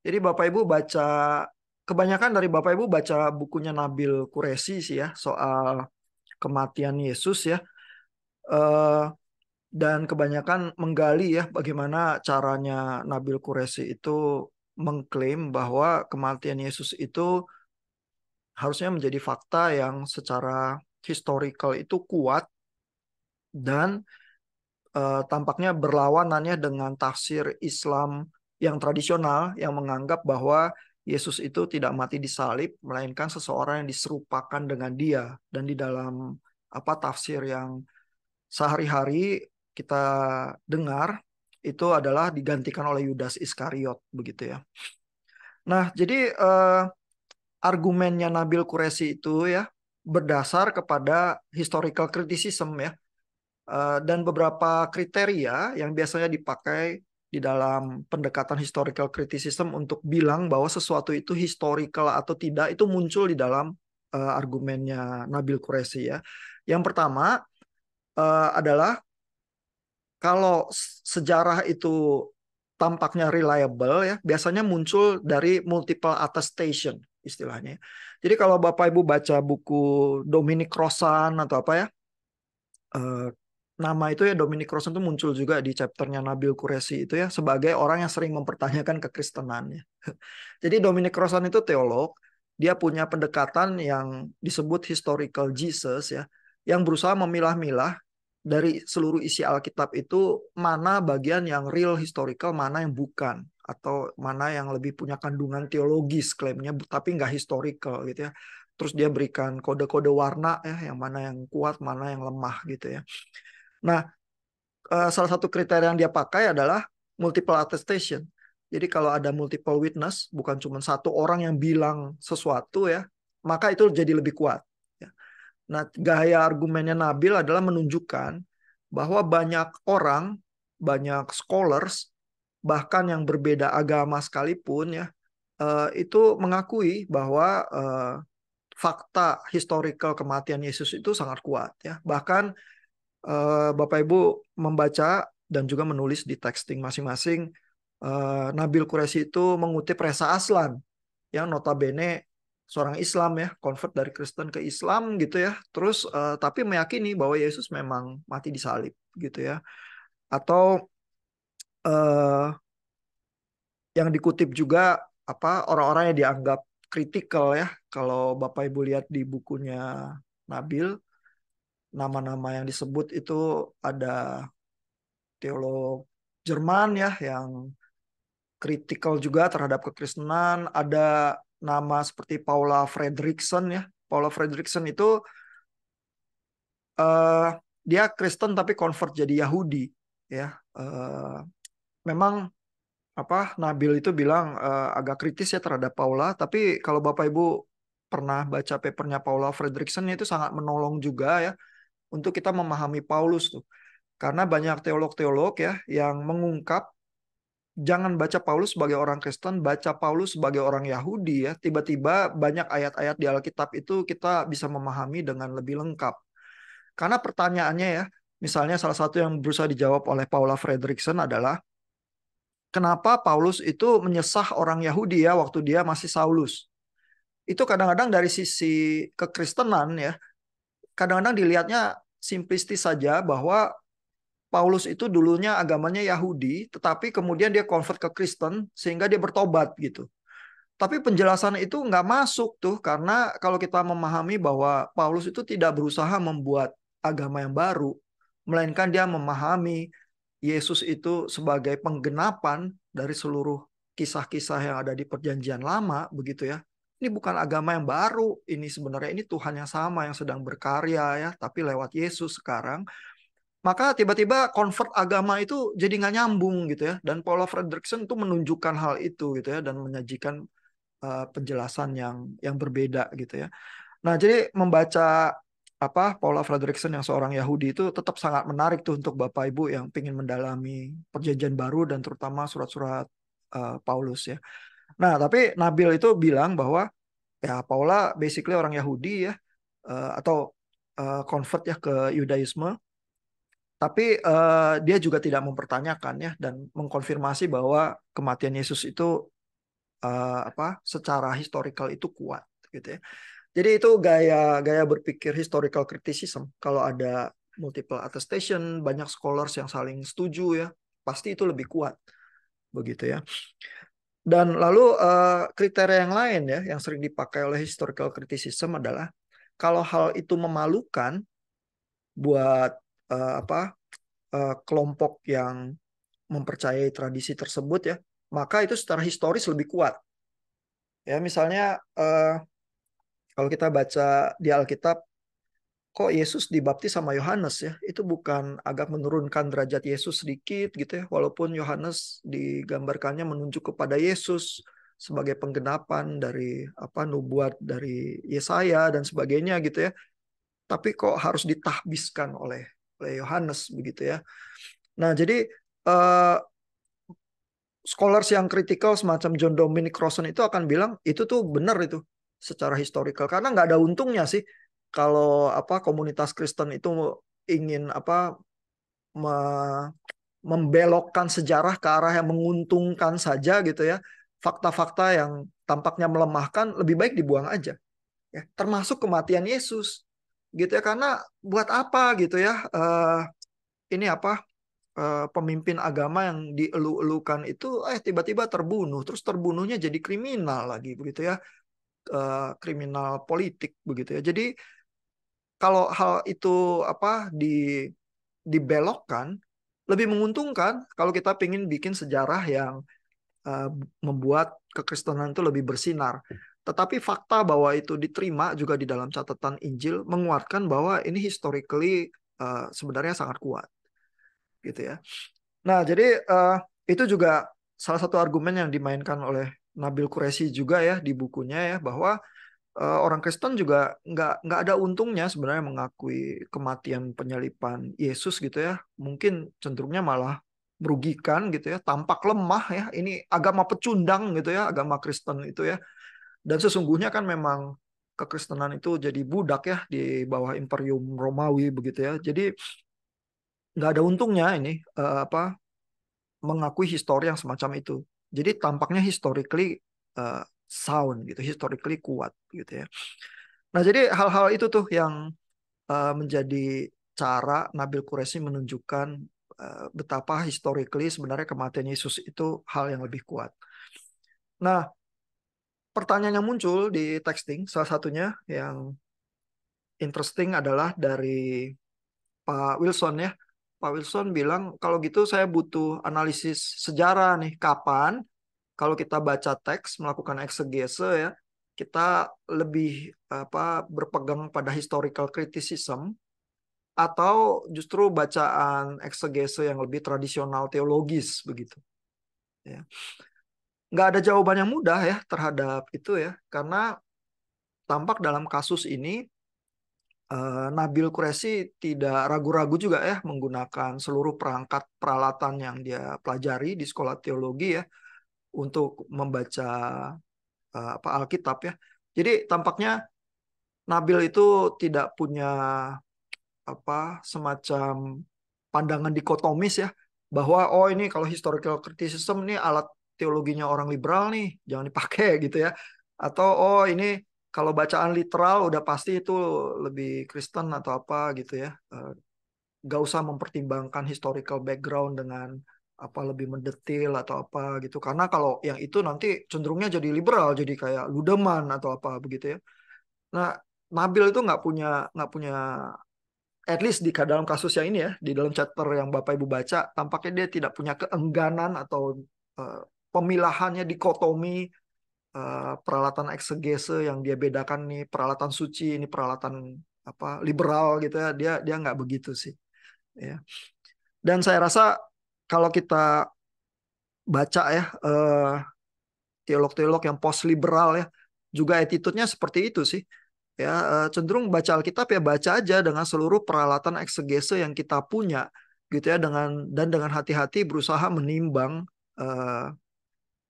Jadi Bapak Ibu baca, kebanyakan dari Bapak Ibu baca bukunya Nabil Qureshi sih ya, soal kematian Yesus ya. Eh, dan kebanyakan menggali ya bagaimana caranya Nabil Qureshi itu mengklaim bahwa kematian Yesus itu harusnya menjadi fakta yang secara historical itu kuat dan tampaknya berlawanannya dengan tafsir Islam yang tradisional yang menganggap bahwa Yesus itu tidak mati di salib, melainkan seseorang yang diserupakan dengan dia. Dan di dalam tafsir yang sehari-hari kita dengar itu adalah digantikan oleh Yudas Iskariot begitu ya. Nah, jadi argumennya Nabil Qureshi itu ya berdasar kepada historical criticism ya. Dan beberapa kriteria yang biasanya dipakai di dalam pendekatan historical criticism untuk bilang bahwa sesuatu itu historical atau tidak itu muncul di dalam argumennya Nabil Qureshi ya. Yang pertama adalah kalau sejarah itu tampaknya reliable ya, biasanya muncul dari multiple attestation istilahnya. Jadi kalau Bapak Ibu baca buku Dominic Crossan atau apa ya, eh, nama itu ya Dominic Crossan itu muncul juga di chapternya Nabil Qureshi itu ya sebagai orang yang sering mempertanyakan kekristenannya. Jadi Dominic Crossan itu teolog, dia punya pendekatan yang disebut historical Jesus ya, yang berusaha memilah-milah dari seluruh isi Alkitab itu mana bagian yang real historical, mana yang bukan, atau mana yang lebih punya kandungan teologis klaimnya, tapi nggak historical gitu ya. Terus dia berikan kode-kode warna ya, yang mana yang kuat, mana yang lemah gitu ya. Nah, salah satu kriteria yang dia pakai adalah multiple attestation. Jadi kalau ada multiple witness, bukan cuma satu orang yang bilang sesuatu ya, maka itu jadi lebih kuat. Ya. Nah, gaya argumennya Nabil adalah menunjukkan bahwa banyak orang, banyak scholars, bahkan yang berbeda agama sekalipun ya, itu mengakui bahwa fakta historical kematian Yesus itu sangat kuat ya. Bahkan Bapak Ibu membaca dan juga menulis di texting masing-masing, Nabil Qureshi itu mengutip Reza Aslan yang notabene seorang Islam ya, convert dari Kristen ke Islam gitu ya. Terus tapi meyakini bahwa Yesus memang mati di salib gitu ya. Atau eh, yang dikutip juga orang-orang yang dianggap kritikal ya. Kalau Bapak Ibu lihat di bukunya Nabil, nama-nama yang disebut itu ada teolog Jerman ya yang kritikal juga terhadap kekristenan. Ada nama seperti Paula Fredrickson ya. Paula Fredrickson itu eh, dia Kristen tapi convert jadi Yahudi ya. Memang Nabil itu bilang agak kritis ya terhadap Paula, tapi kalau Bapak Ibu pernah baca papernya Paula Fredrickson itu sangat menolong juga ya untuk kita memahami Paulus tuh. Karena banyak teolog-teolog ya yang mengungkap jangan baca Paulus sebagai orang Kristen, baca Paulus sebagai orang Yahudi ya. Tiba-tiba banyak ayat-ayat di Alkitab itu kita bisa memahami dengan lebih lengkap. Karena pertanyaannya ya, misalnya salah satu yang berusaha dijawab oleh Paula Fredrickson adalah kenapa Paulus itu menyesah orang Yahudi ya waktu dia masih Saulus. Itu kadang-kadang dari sisi kekristenan ya, kadang-kadang dilihatnya simplistis saja bahwa Paulus itu dulunya agamanya Yahudi, tetapi kemudian dia convert ke Kristen sehingga dia bertobat gitu. Tapi penjelasan itu nggak masuk tuh karena kalau kita memahami bahwa Paulus itu tidak berusaha membuat agama yang baru, melainkan dia memahami Yesus itu sebagai penggenapan dari seluruh kisah-kisah yang ada di Perjanjian Lama begitu ya. Ini bukan agama yang baru, ini sebenarnya ini Tuhan yang sama yang sedang berkarya ya, tapi lewat Yesus sekarang. Maka tiba-tiba convert agama itu jadi nggak nyambung gitu ya. Dan Paula Fredrickson tuh menunjukkan hal itu gitu ya dan menyajikan penjelasan yang berbeda gitu ya. Nah, jadi membaca Paula Fredrickson yang seorang Yahudi itu tetap sangat menarik tuh untuk Bapak Ibu yang ingin mendalami Perjanjian Baru dan terutama surat-surat Paulus ya. Nah, tapi Nabil itu bilang bahwa ya Paula basically orang Yahudi ya atau convert ya ke Yudaisme, tapi dia juga tidak mempertanyakan ya dan mengkonfirmasi bahwa kematian Yesus itu secara historical itu kuat gitu ya. Jadi itu gaya gaya berpikir historical criticism. Kalau ada multiple attestation, banyak scholars yang saling setuju ya, pasti itu lebih kuat begitu ya. Dan lalu kriteria yang lain ya yang sering dipakai oleh historical criticism adalah kalau hal itu memalukan buat kelompok yang mempercayai tradisi tersebut ya, maka itu secara historis lebih kuat. Ya, misalnya kalau kita baca di Alkitab, kok Yesus dibaptis sama Yohanes ya? Itu bukan agak menurunkan derajat Yesus sedikit gitu ya, walaupun Yohanes digambarkannya menunjuk kepada Yesus sebagai penggenapan dari nubuat dari Yesaya dan sebagainya gitu ya. Tapi kok harus ditahbiskan oleh Yohanes begitu ya. Nah, jadi eh, scholars yang kritikal semacam John Dominic Crossan itu akan bilang itu tuh benar itu secara historical karena nggak ada untungnya sih kalau komunitas Kristen itu ingin membelokkan sejarah ke arah yang menguntungkan saja gitu ya, fakta-fakta yang tampaknya melemahkan lebih baik dibuang aja ya, termasuk kematian Yesus gitu ya, karena buat apa gitu ya, ini pemimpin agama yang dielu-elukan itu tiba-tiba terbunuh, terus terbunuhnya jadi kriminal lagi begitu ya, kriminal politik begitu ya. Jadi kalau hal itu dibelokkan lebih menguntungkan kalau kita ingin bikin sejarah yang eh, membuat kekristenan itu lebih bersinar. Tetapi fakta bahwa itu diterima juga di dalam catatan Injil menguatkan bahwa ini historically sebenarnya sangat kuat gitu ya. Nah, jadi itu juga salah satu argumen yang dimainkan oleh Nabil Qureshi juga ya di bukunya ya, bahwa orang Kristen juga nggak ada untungnya sebenarnya mengakui kematian penyalipan Yesus gitu ya. Mungkin cenderungnya malah merugikan gitu ya, tampak lemah ya. Ini agama pecundang gitu ya, agama Kristen itu ya. Dan sesungguhnya kan memang kekristenan itu jadi budak ya di bawah Imperium Romawi begitu ya. Jadi nggak ada untungnya ini mengakui histori yang semacam itu. Jadi tampaknya historically sound gitu, historically kuat gitu ya. Nah, jadi hal-hal itu tuh yang menjadi cara Nabil Qureshi menunjukkan betapa historically sebenarnya kematian Yesus itu hal yang lebih kuat. Nah, pertanyaan yang muncul di texting salah satunya yang interesting adalah dari Pak Wilson ya. Pak Wilson bilang kalau gitu saya butuh analisis sejarah nih, kapan kalau kita baca teks melakukan eksegese ya, kita lebih berpegang pada historical criticism atau justru bacaan eksegese yang lebih tradisional teologis begitu ya. Nggak ada jawaban yang mudah ya terhadap itu ya, karena tampak dalam kasus ini Nabil Qureshi tidak ragu-ragu juga ya menggunakan seluruh perangkat peralatan yang dia pelajari di sekolah teologi ya untuk membaca Alkitab ya. Jadi tampaknya Nabil itu tidak punya semacam pandangan dikotomis ya, bahwa oh ini kalau historical criticism ini alat teologinya orang liberal nih, jangan dipakai gitu ya. Atau oh ini kalau bacaan literal udah pasti itu lebih Kristen atau apa gitu ya. Gak usah mempertimbangkan historical background dengan lebih mendetil atau apa gitu. Karena kalau yang itu nanti cenderungnya jadi liberal, jadi kayak Ludeman atau apa begitu ya. Nah, Nabil itu nggak punya at least di dalam kasus yang ini ya, di dalam chapter yang Bapak Ibu baca, tampaknya dia tidak punya keengganan atau uh, pemilahannya dikotomi peralatan eksegese yang dia bedakan nih peralatan suci, ini peralatan liberal gitu ya. Dia nggak begitu sih. Ya. Dan saya rasa kalau kita baca ya teolog-teolog yang post liberal ya, juga attitude-nya seperti itu sih. Ya, cenderung baca Alkitab ya baca aja dengan seluruh peralatan eksegese yang kita punya gitu ya, dengan hati-hati berusaha menimbang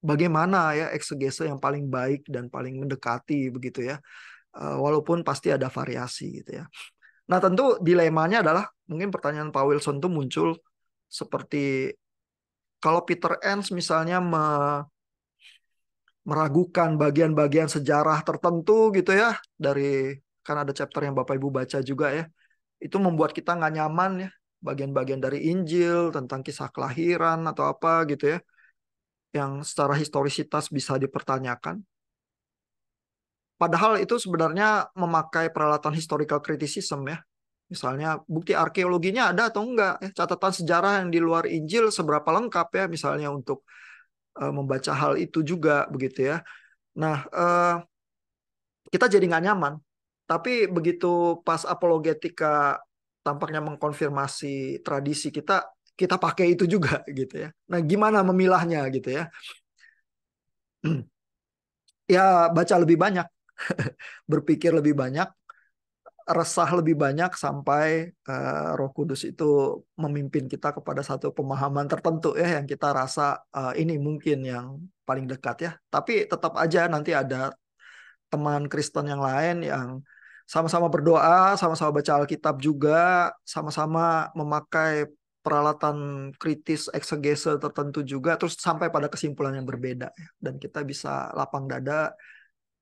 bagaimana ya eksegese yang paling baik dan paling mendekati begitu ya. Walaupun pasti ada variasi gitu ya. Nah, tentu dilemanya adalah mungkin pertanyaan Pak Wilson itu muncul seperti kalau Peter Enns misalnya meragukan bagian-bagian sejarah tertentu gitu ya, dari kan ada chapter yang Bapak Ibu baca juga ya, itu membuat kita nggak nyaman ya, bagian-bagian dari Injil tentang kisah kelahiran atau apa gitu ya, yang secara historisitas bisa dipertanyakan. Padahal itu sebenarnya memakai peralatan historical criticism ya. Misalnya bukti arkeologinya ada atau enggak, ya, catatan sejarah yang di luar Injil seberapa lengkap ya, misalnya untuk membaca hal itu juga begitu ya. Nah, kita jadi nggak nyaman. Tapi begitu pas apologetika tampaknya mengkonfirmasi tradisi kita, kita pakai itu juga gitu ya. Nah, gimana memilahnya gitu ya? Ya baca lebih banyak, berpikir lebih banyak, resah lebih banyak sampai Roh Kudus itu memimpin kita kepada satu pemahaman tertentu ya, yang kita rasa ini mungkin yang paling dekat ya. Tapi tetap aja nanti ada teman Kristen yang lain yang sama-sama berdoa, sama-sama baca Alkitab juga, sama-sama memakai peralatan kritis eksegese tertentu juga, terus sampai pada kesimpulan yang berbeda ya. Dan kita bisa lapang dada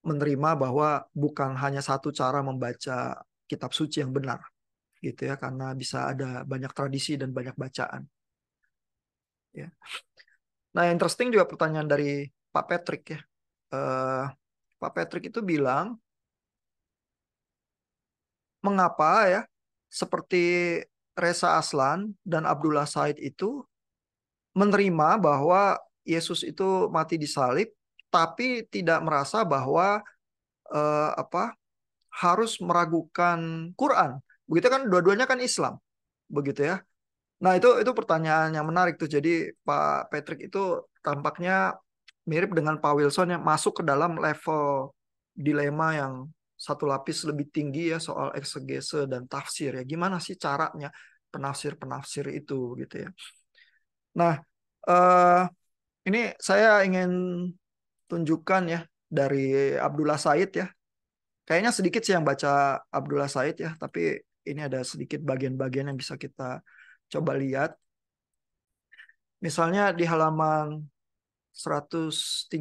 menerima bahwa bukan hanya satu cara membaca kitab suci yang benar gitu ya, karena bisa ada banyak tradisi dan banyak bacaan ya. Nah, interesting juga pertanyaan dari Pak Patrick ya. Eh, Pak Patrick itu bilang, mengapa ya seperti Reza Aslan dan Abdullah Said itu menerima bahwa Yesus itu mati di salib, tapi tidak merasa bahwa apa harus meragukan Quran. Begitu kan, dua-duanya kan Islam, begitu ya. Nah, itu pertanyaan yang menarik tuh. Jadi Pak Patrick itu tampaknya mirip dengan Pak Wilson yang masuk ke dalam level dilema yang satu lapis lebih tinggi ya, soal eksegese dan tafsir ya. Gimana sih caranya penafsir-penafsir itu gitu ya. Nah, eh, ini saya ingin tunjukkan ya dari Abdullah Said ya. Kayaknya sedikit sih yang baca Abdullah Said ya, tapi ini ada sedikit bagian-bagian yang bisa kita coba lihat. Misalnya di halaman 138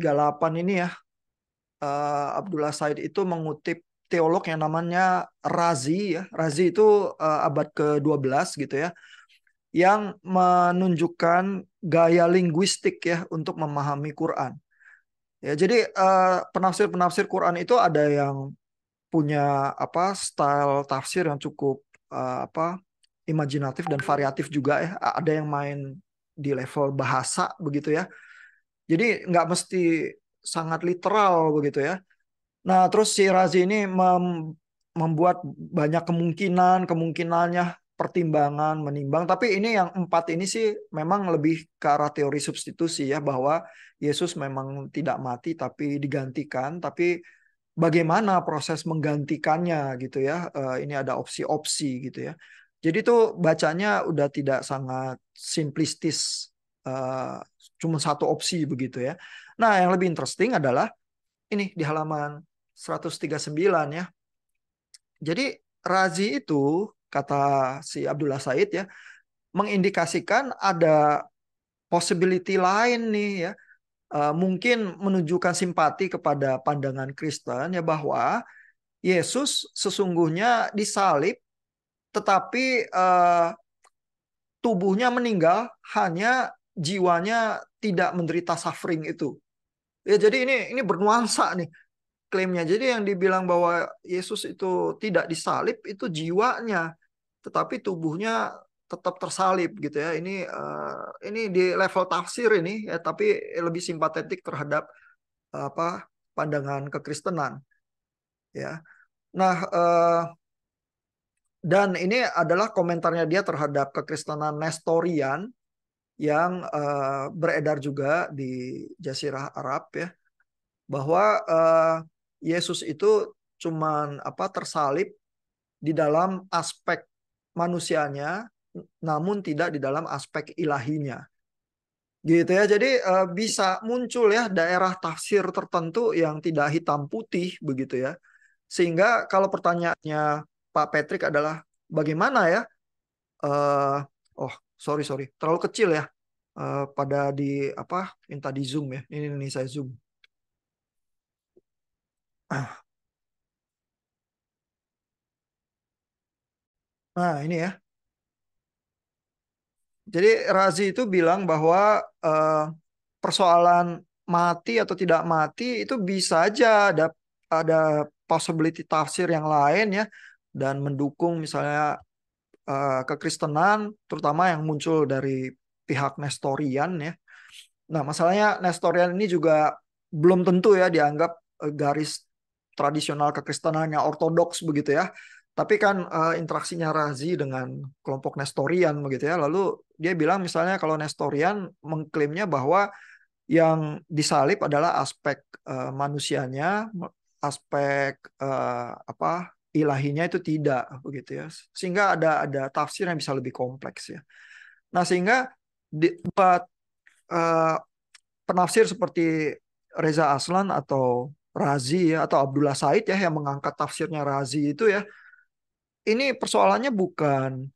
ini ya, Abdullah Said itu mengutip teolog yang namanya Razi ya. Razi itu abad ke-12 gitu ya, yang menunjukkan gaya linguistik ya untuk memahami Quran. Ya, jadi penafsir-penafsir Quran itu ada yang punya apa style tafsir yang cukup apa imajinatif dan variatif juga ya. Ada yang main di level bahasa begitu ya. Jadi nggak mesti sangat literal begitu ya. Nah, terus si Razi ini membuat banyak kemungkinannya, pertimbangan, menimbang. Tapi ini yang empat ini sih memang lebih ke arah teori substitusi ya, bahwa Yesus memang tidak mati tapi digantikan. Tapi bagaimana proses menggantikannya gitu ya? Ini ada opsi-opsi gitu ya. Jadi tuh bacanya udah tidak sangat simplistis, eh, cuma satu opsi begitu ya. Nah, yang lebih interesting adalah ini di halaman 139 ya. Jadi Razi itu, kata si Abdullah Said ya, mengindikasikan ada possibility lain nih ya. Mungkin menunjukkan simpati kepada pandangan Kristen ya, bahwa Yesus sesungguhnya disalib tetapi tubuhnya meninggal, hanya jiwanya tidak menderita suffering itu. Ya, jadi ini bernuansa nih klaimnya. Jadi yang dibilang bahwa Yesus itu tidak disalib itu jiwanya, tetapi tubuhnya tetap tersalib gitu ya. Ini di level tafsir ini ya, tapi lebih simpatetik terhadap apa pandangan kekristenan ya. Nah, dan ini adalah komentarnya dia terhadap kekristenan Nestorian yang beredar juga di Jazirah Arab ya, bahwa Yesus itu cuman apa tersalib di dalam aspek manusianya, namun tidak di dalam aspek ilahinya. Gitu ya. Jadi bisa muncul ya daerah tafsir tertentu yang tidak hitam putih begitu ya. Sehingga kalau pertanyaannya Pak Patrick adalah bagaimana ya? eh oh, sorry, terlalu kecil ya. Pada di apa? Minta di zoom ya. Ini saya zoom. Nah, ini ya. Jadi Razi itu bilang bahwa persoalan mati atau tidak mati itu bisa aja ada possibility tafsir yang lain ya, dan mendukung misalnya kekristenan terutama yang muncul dari pihak Nestorian ya. Nah, masalahnya Nestorian ini juga belum tentu ya dianggap garis tradisional kekristenan yang ortodoks begitu ya. Tapi kan interaksinya Razi dengan kelompok Nestorian begitu ya. Lalu dia bilang misalnya kalau Nestorian mengklaimnya bahwa yang disalib adalah aspek manusianya, aspek apa ilahinya itu tidak begitu ya. Sehingga ada tafsir yang bisa lebih kompleks ya. Nah, sehingga buat eh, penafsir seperti Reza Aslan atau Razi ya, atau Abdullah Said ya yang mengangkat tafsirnya Razi itu ya, ini persoalannya bukan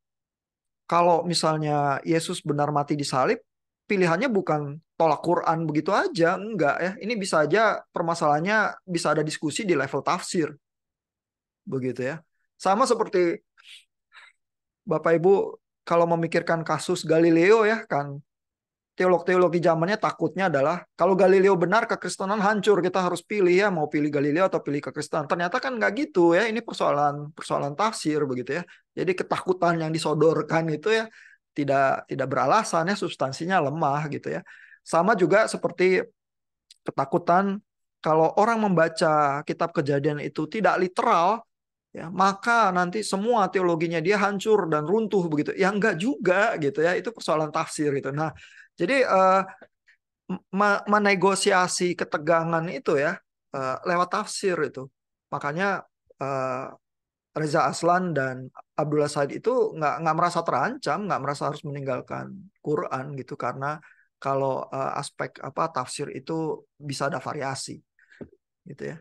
kalau misalnya Yesus benar mati di salib, pilihannya bukan tolak Quran begitu aja, enggak ya. Ini bisa aja permasalahannya bisa ada diskusi di level tafsir begitu ya. Sama seperti Bapak Ibu kalau memikirkan kasus Galileo ya kan, teolog-teologi zamannya takutnya adalah kalau Galileo benar kekristenan hancur, kita harus pilih ya mau pilih Galileo atau pilih kekristenan. Ternyata kan nggak gitu ya, ini persoalan persoalan tafsir begitu ya. Jadi ketakutan yang disodorkan itu ya tidak beralasan ya, substansinya lemah gitu ya. Sama juga seperti ketakutan kalau orang membaca kitab Kejadian itu tidak literal ya, maka nanti semua teologinya dia hancur dan runtuh begitu. Ya enggak juga gitu ya, itu persoalan tafsir gitu. Nah, jadi menegosiasi ketegangan itu ya lewat tafsir itu. Makanya eh, Reza Aslan dan Abdullah Said itu nggak merasa terancam, nggak merasa harus meninggalkan Quran gitu karena kalau aspek apa tafsir itu bisa ada variasi gitu ya.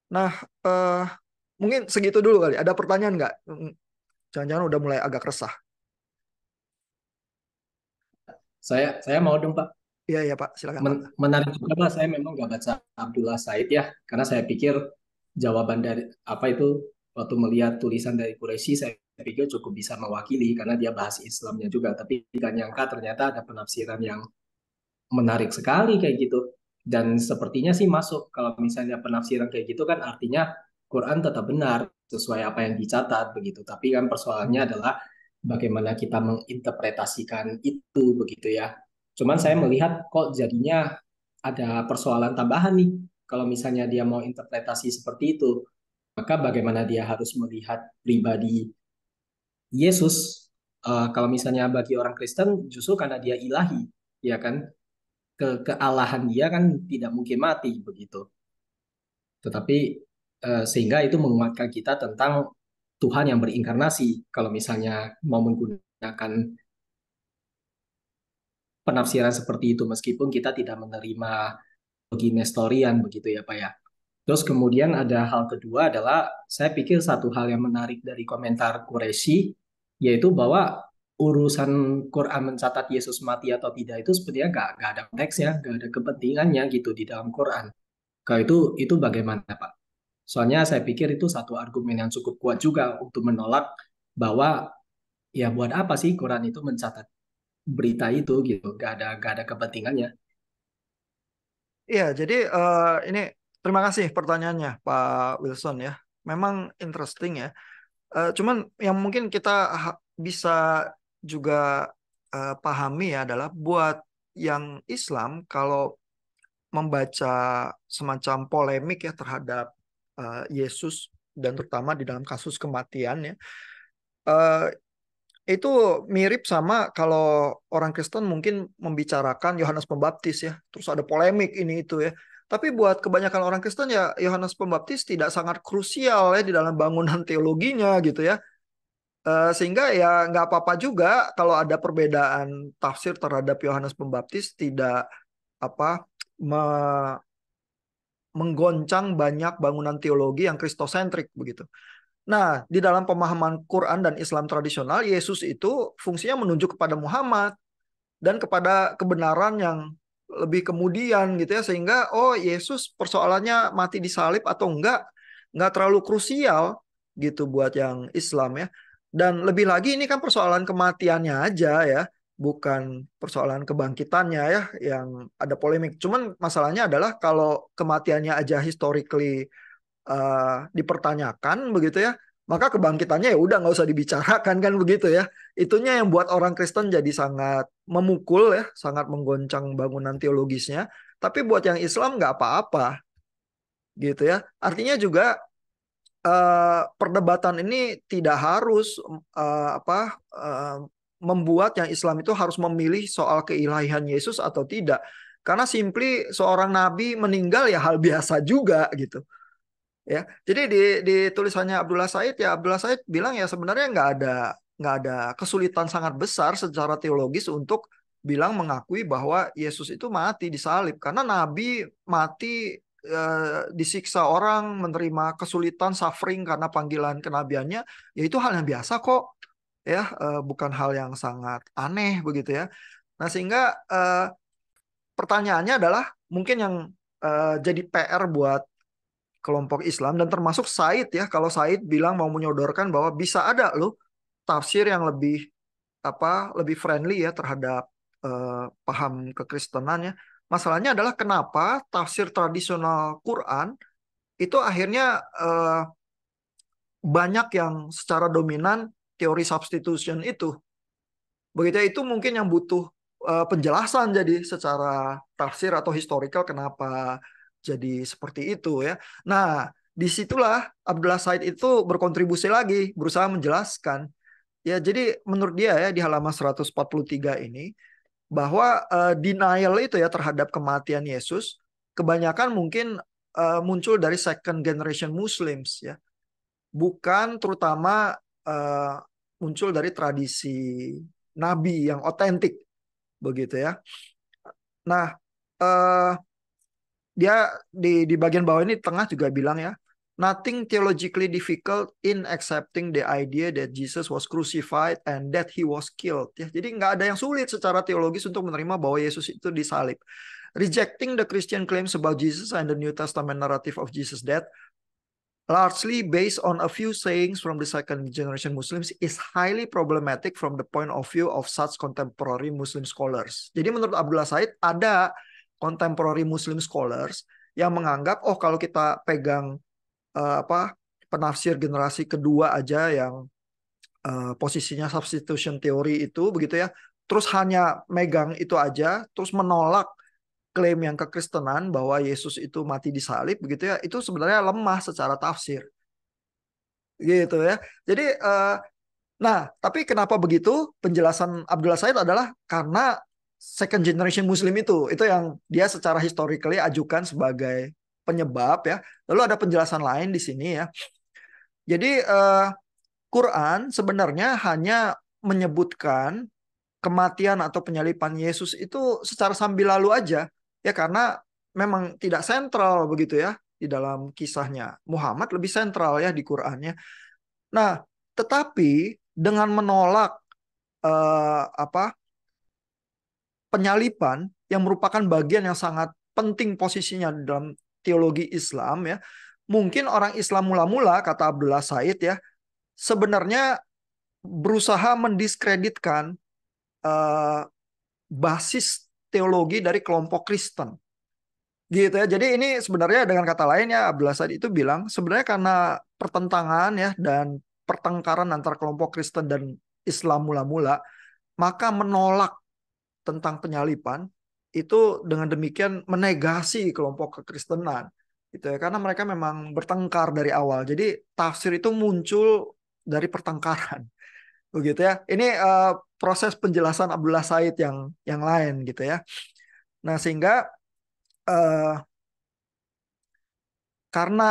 Nah, eh, mungkin segitu dulu kali. Ada pertanyaan nggak? Jangan-jangan udah mulai agak resah. Saya mau dong Pak. Iya ya Pak, silakan Pak. Menarik juga Pak. Saya memang nggak baca Abdullah Said ya, karena saya pikir jawaban dari apa itu waktu melihat tulisan dari Quraisy, saya pikir cukup bisa mewakili karena dia bahas Islamnya juga. Tapi tidak nyangka ternyata ada penafsiran yang menarik sekali kayak gitu. Dan sepertinya sih masuk kalau misalnya penafsiran kayak gitu kan artinya Quran tetap benar sesuai apa yang dicatat begitu. Tapi kan persoalannya Hmm. adalah bagaimana kita menginterpretasikan itu begitu ya. Cuman saya Hmm. melihat kok jadinya ada persoalan tambahan nih. Kalau misalnya dia mau interpretasi seperti itu, maka bagaimana dia harus melihat pribadi Yesus? Kalau misalnya bagi orang Kristen justru karena dia ilahi, ya kan? Kealahan dia kan tidak mungkin mati begitu. Tetapi sehingga itu menguatkan kita tentang Tuhan yang berinkarnasi. Kalau misalnya mau menggunakan penafsiran seperti itu, meskipun kita tidak menerima logi Nestorian begitu ya Pak ya. Terus kemudian ada hal kedua adalah saya pikir satu hal yang menarik dari komentar Quraisy yaitu bahwa urusan Quran mencatat Yesus mati atau tidak itu sebenarnya nggak ada konteksnya, nggak ada kepentingannya gitu di dalam Quran. Kalau itu bagaimana Pak? Soalnya saya pikir itu satu argumen yang cukup kuat juga untuk menolak bahwa ya buat apa sih Quran itu mencatat berita itu gitu, nggak ada kepentingannya. Iya, jadi ini terima kasih pertanyaannya Pak Wilson ya. Memang interesting ya. Cuman yang mungkin kita bisa juga pahami ya adalah buat yang Islam kalau membaca semacam polemik ya terhadap Yesus dan terutama di dalam kasus kematian ya, eh, itu mirip sama kalau orang Kristen mungkin membicarakan Yohanes Pembaptis ya, terus ada polemik ini itu ya. Tapi buat kebanyakan orang Kristen ya Yohanes Pembaptis tidak sangat krusial ya di dalam bangunan teologinya gitu ya. Sehingga ya nggak apa-apa juga kalau ada perbedaan tafsir terhadap Yohanes Pembaptis tidak apa menggoncang banyak bangunan teologi yang kristosentrik begitu. Nah, di dalam pemahaman Quran dan Islam tradisional, Yesus itu fungsinya menunjuk kepada Muhammad dan kepada kebenaran yang lebih kemudian gitu ya, sehingga oh Yesus persoalannya mati di salib atau nggak terlalu krusial gitu buat yang Islam ya. Dan lebih lagi ini kan persoalan kematiannya aja ya, bukan persoalan kebangkitannya ya yang ada polemik. Cuman masalahnya adalah kalau kematiannya aja historically dipertanyakan begitu ya, maka kebangkitannya ya udah nggak usah dibicarakan kan begitu ya. Itunya yang buat orang Kristen jadi sangat memukul ya, sangat menggoncang bangunan teologisnya. Tapi buat yang Islam nggak apa-apa gitu ya. Artinya juga perdebatan ini tidak harus membuat yang Islam itu harus memilih soal keilahian Yesus atau tidak. Karena simply seorang nabi meninggal ya hal biasa juga gitu ya. Jadi di tulisannya Abdullah Said ya, Abdullah Said bilang ya sebenarnya nggak ada kesulitan sangat besar secara teologis untuk bilang mengakui bahwa Yesus itu mati disalib karena nabi mati disiksa orang, menerima kesulitan, suffering karena panggilan kenabiannya, ya itu hal yang biasa kok ya, bukan hal yang sangat aneh begitu ya. Nah sehingga pertanyaannya adalah mungkin yang jadi PR buat kelompok Islam dan termasuk Said ya. Kalau Said bilang mau menyodorkan bahwa bisa ada loh tafsir yang lebih friendly ya terhadap paham kekristenannya. Masalahnya adalah kenapa tafsir tradisional Quran itu akhirnya banyak yang secara dominan teori substitution itu. Begitu ya, itu mungkin yang butuh penjelasan jadi secara tafsir atau historical kenapa jadi seperti itu ya. Nah, disitulah Abdullah Said itu berkontribusi lagi, berusaha menjelaskan. Ya, jadi menurut dia ya di halaman 143 ini bahwa denial itu ya terhadap kematian Yesus kebanyakan mungkin muncul dari second generation Muslims ya, bukan terutama eh, muncul dari tradisi Nabi yang otentik begitu ya. Nah, eh, dia di bagian bawah ini tengah juga bilang ya, nothing theologically difficult in accepting the idea that Jesus was crucified and that he was killed. Ya, jadi nggak ada yang sulit secara teologis untuk menerima bahwa Yesus itu disalib. Rejecting the Christian claims about Jesus and the New Testament narrative of Jesus' death largely based on a few sayings from the second generation Muslims is highly problematic from the point of view of such contemporary Muslim scholars. Jadi menurut Abdullah Said ada contemporary Muslim scholars yang menganggap oh kalau kita pegang penafsir generasi kedua aja yang posisinya substitution theory itu begitu ya, terus hanya megang itu aja, terus menolak klaim yang kekristenan bahwa Yesus itu mati di salib begitu ya, itu sebenarnya lemah secara tafsir gitu ya. Jadi nah tapi kenapa begitu, penjelasan Abdullah Said adalah karena second generation Muslim itu yang dia secara historically ajukan sebagai penyebab ya. Lalu ada penjelasan lain di sini ya. Jadi Quran sebenarnya hanya menyebutkan kematian atau penyaliban Yesus itu secara sambil lalu aja ya, karena memang tidak sentral begitu ya di dalam kisahnya. Muhammad lebih sentral ya di Qurannya. Nah, tetapi dengan menolak apa penyaliban yang merupakan bagian yang sangat penting posisinya dalam teologi Islam ya, mungkin orang Islam mula-mula kata Abdullah Said ya sebenarnya berusaha mendiskreditkan eh, basis teologi dari kelompok Kristen gitu ya. Jadi ini sebenarnya dengan kata lain ya Abdullah Said itu bilang sebenarnya karena pertentangan ya dan pertengkaran antara kelompok Kristen dan Islam mula-mula, maka menolak tentang penyalipan itu dengan demikian menegasi kelompok kekristenan gitu ya, karena mereka memang bertengkar dari awal. Jadi tafsir itu muncul dari pertengkaran begitu ya. Ini proses penjelasan Abdullah Said yang lain gitu ya. Nah, sehingga eh, karena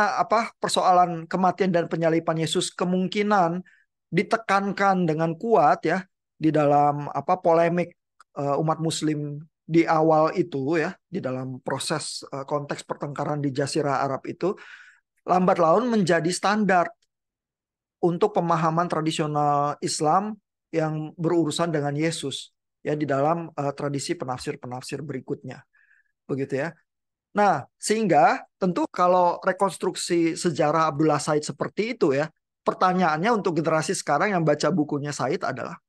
persoalan kematian dan penyalipan Yesus kemungkinan ditekankan dengan kuat ya di dalam polemik umat Muslim di awal itu ya, di dalam proses konteks pertengkaran di Jazirah Arab itu, lambat laun menjadi standar untuk pemahaman tradisional Islam yang berurusan dengan Yesus ya di dalam tradisi penafsir-penafsir berikutnya. begitu ya. Nah, sehingga tentu kalau rekonstruksi sejarah Abdullah Said seperti itu ya, pertanyaannya untuk generasi sekarang yang baca bukunya Said adalah,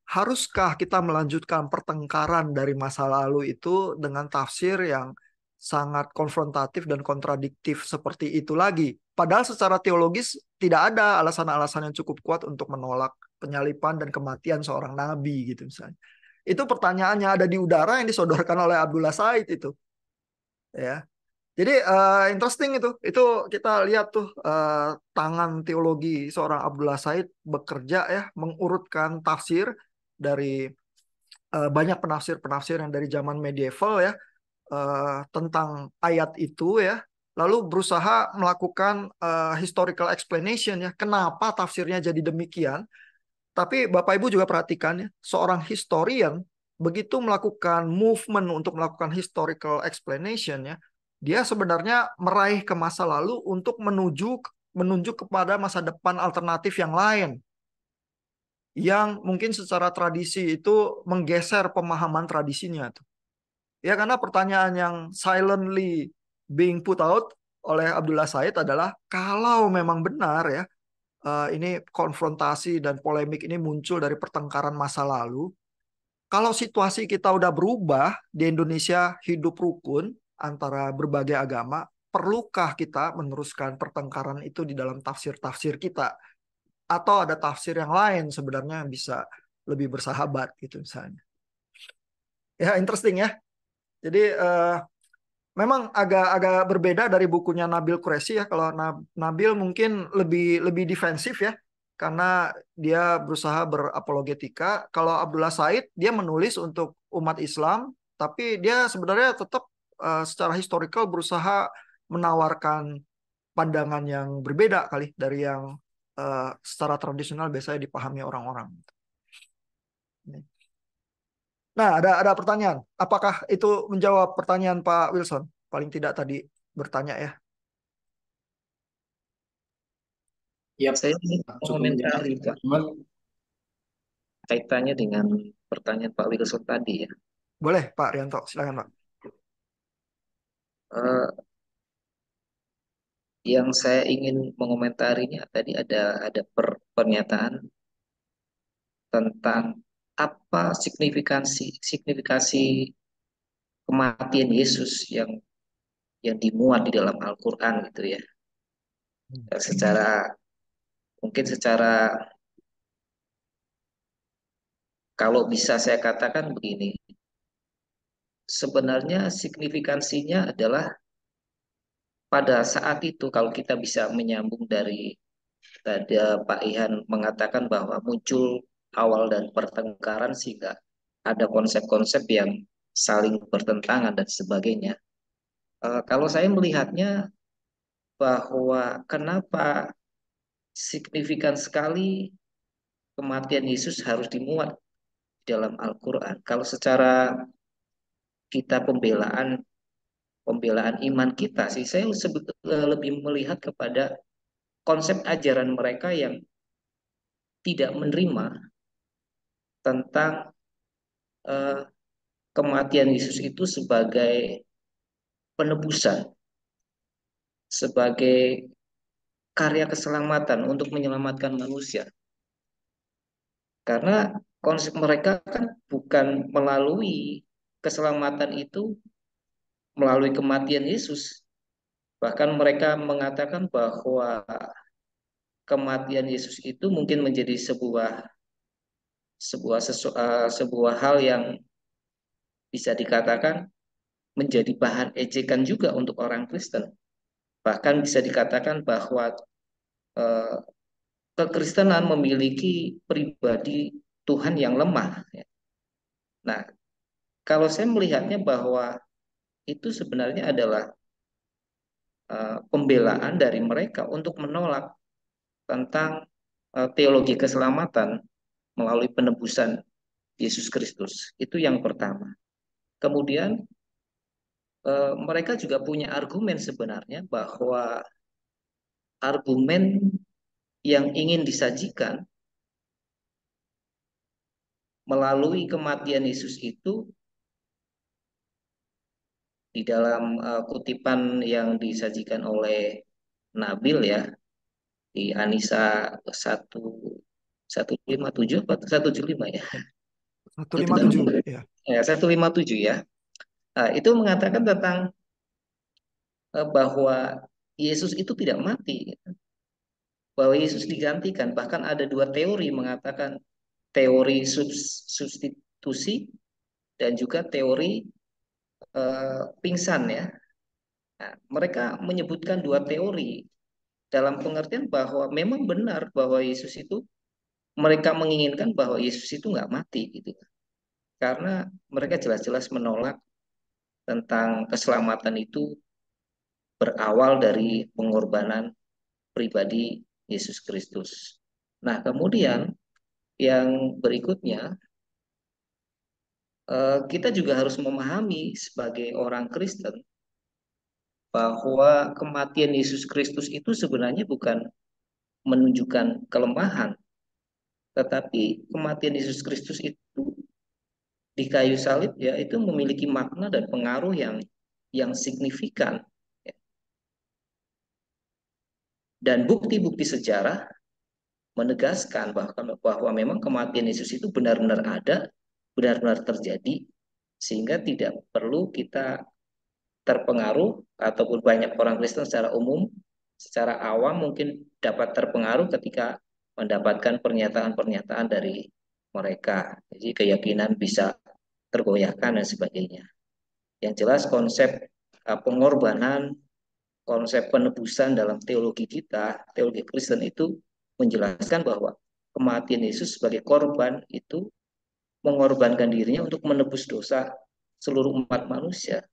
haruskah kita melanjutkan pertengkaran dari masa lalu itu dengan tafsir yang sangat konfrontatif dan kontradiktif seperti itu lagi? Padahal secara teologis tidak ada alasan-alasan yang cukup kuat untuk menolak penyalipan dan kematian seorang nabi gitu misalnya. Itu pertanyaannya ada di udara yang disodorkan oleh Abdullah Said itu, ya. Jadi interesting itu. Itu kita lihat tuh tangan teologi seorang Abdullah Said bekerja ya mengurutkan tafsir dari banyak penafsir-penafsir yang dari zaman medieval ya tentang ayat itu ya. Lalu berusaha melakukan historical explanation ya. Kenapa tafsirnya jadi demikian? Tapi Bapak Ibu juga perhatikan ya, seorang historian begitu melakukan movement untuk melakukan historical explanation ya, dia sebenarnya meraih ke masa lalu untuk menunjuk kepada masa depan alternatif yang lain yang mungkin secara tradisi itu menggeser pemahaman tradisinya tuh. Ya karena pertanyaan yang silently being put out oleh Abdullah Said adalah kalau memang benar ya ini konfrontasi dan polemik ini muncul dari pertengkaran masa lalu. Kalau situasi kita udah berubah di Indonesia hidup rukun antara berbagai agama, perlukah kita meneruskan pertengkaran itu di dalam tafsir-tafsir kita? Atau ada tafsir yang lain sebenarnya yang bisa lebih bersahabat gitu misalnya. Ya interesting ya. Jadi memang agak-agak berbeda dari bukunya Nabil Qureshi ya. Kalau Nabil mungkin lebih lebih defensif ya, karena dia berusaha berapologetika. Kalau Abdullah Said dia menulis untuk umat Islam, tapi dia sebenarnya tetap secara historical berusaha menawarkan pandangan yang berbeda kali dari yang secara tradisional biasanya dipahami orang-orang. Nah, ada pertanyaan. Apakah itu menjawab pertanyaan Pak Wilson? Paling tidak tadi bertanya ya. Ya, Saya ingin cukup menjawab. mengomentari Pak, Cuman, kaitannya dengan pertanyaan Pak Wilson tadi ya. Boleh, Pak Rianto. Silakan, Pak. Eh, yang saya ingin mengomentarinya tadi ada pernyataan tentang apa signifikasi kematian Yesus yang dimuat di dalam Al-Qur'an gitu ya. Secara mungkin secara kalau bisa saya katakan begini, sebenarnya signifikansinya adalah pada saat itu kalau kita bisa menyambung dari tadi Pak Ihan mengatakan bahwa muncul awal dan pertengkaran sehingga ada konsep-konsep yang saling bertentangan dan sebagainya. Kalau saya melihatnya bahwa kenapa signifikan sekali kematian Yesus harus dimuat dalam Al-Quran. Kalau secara kita pembelaan iman kita sih, saya lebih melihat kepada konsep ajaran mereka yang tidak menerima tentang eh, kematian Yesus itu sebagai penebusan, sebagai karya keselamatan untuk menyelamatkan manusia. Karena konsep mereka kan bukan melalui keselamatan itu melalui kematian Yesus. Bahkan mereka mengatakan bahwa kematian Yesus itu mungkin menjadi sebuah hal yang bisa dikatakan menjadi bahan ejekan juga untuk orang Kristen. Bahkan bisa dikatakan bahwa eh, kekristenan memiliki pribadi Tuhan yang lemah. Nah, kalau saya melihatnya bahwa itu sebenarnya adalah pembelaan dari mereka untuk menolak tentang teologi keselamatan melalui penebusan Yesus Kristus. Itu yang pertama. Kemudian mereka juga punya argumen sebenarnya bahwa argumen yang ingin disajikan melalui kematian Yesus itu di dalam kutipan yang disajikan oleh Nabil ya di Anisa 157 atau 175 ya. Itu kan 157 ya. ya 157 ya. Itu mengatakan tentang bahwa Yesus itu tidak mati, bahwa Yesus digantikan. Bahkan ada dua teori mengatakan teori substitusi dan juga teori pingsan ya. Nah, mereka menyebutkan dua teori dalam pengertian bahwa memang benar bahwa Yesus itu mereka menginginkan bahwa Yesus itu nggak mati gitu karena mereka jelas-jelas menolak tentang keselamatan itu berawal dari pengorbanan pribadi Yesus Kristus. Nah, kemudian yang berikutnya kita juga harus memahami sebagai orang Kristen bahwa kematian Yesus Kristus itu sebenarnya bukan menunjukkan kelemahan, tetapi kematian Yesus Kristus itu di kayu salib ya itu memiliki makna dan pengaruh yang signifikan. Dan bukti-bukti sejarah menegaskan bahwa memang kematian Yesus itu benar-benar ada, benar-benar terjadi, sehingga tidak perlu kita terpengaruh ataupun banyak orang Kristen secara umum, secara awam mungkin dapat terpengaruh ketika mendapatkan pernyataan-pernyataan dari mereka. Jadi keyakinan bisa tergoyahkan dan sebagainya. Yang jelas konsep pengorbanan, konsep penebusan dalam teologi kita, teologi Kristen itu menjelaskan bahwa kematian Yesus sebagai korban itu mengorbankan dirinya untuk menebus dosa seluruh umat manusia.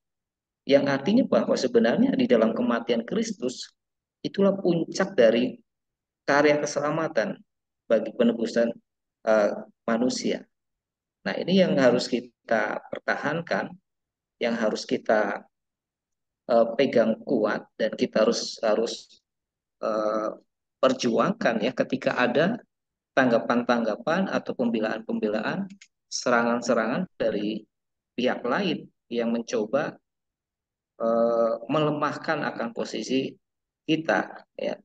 Yang artinya bahwa sebenarnya di dalam kematian Kristus itulah puncak dari karya keselamatan bagi penebusan uh, manusia. Nah, ini yang harus kita pertahankan, yang harus kita pegang kuat dan kita harus harus uh, perjuangkan ya ketika ada tanggapan-tanggapan atau pembelaan-pembelaan, serangan-serangan dari pihak lain yang mencoba melemahkan akan posisi kita ya.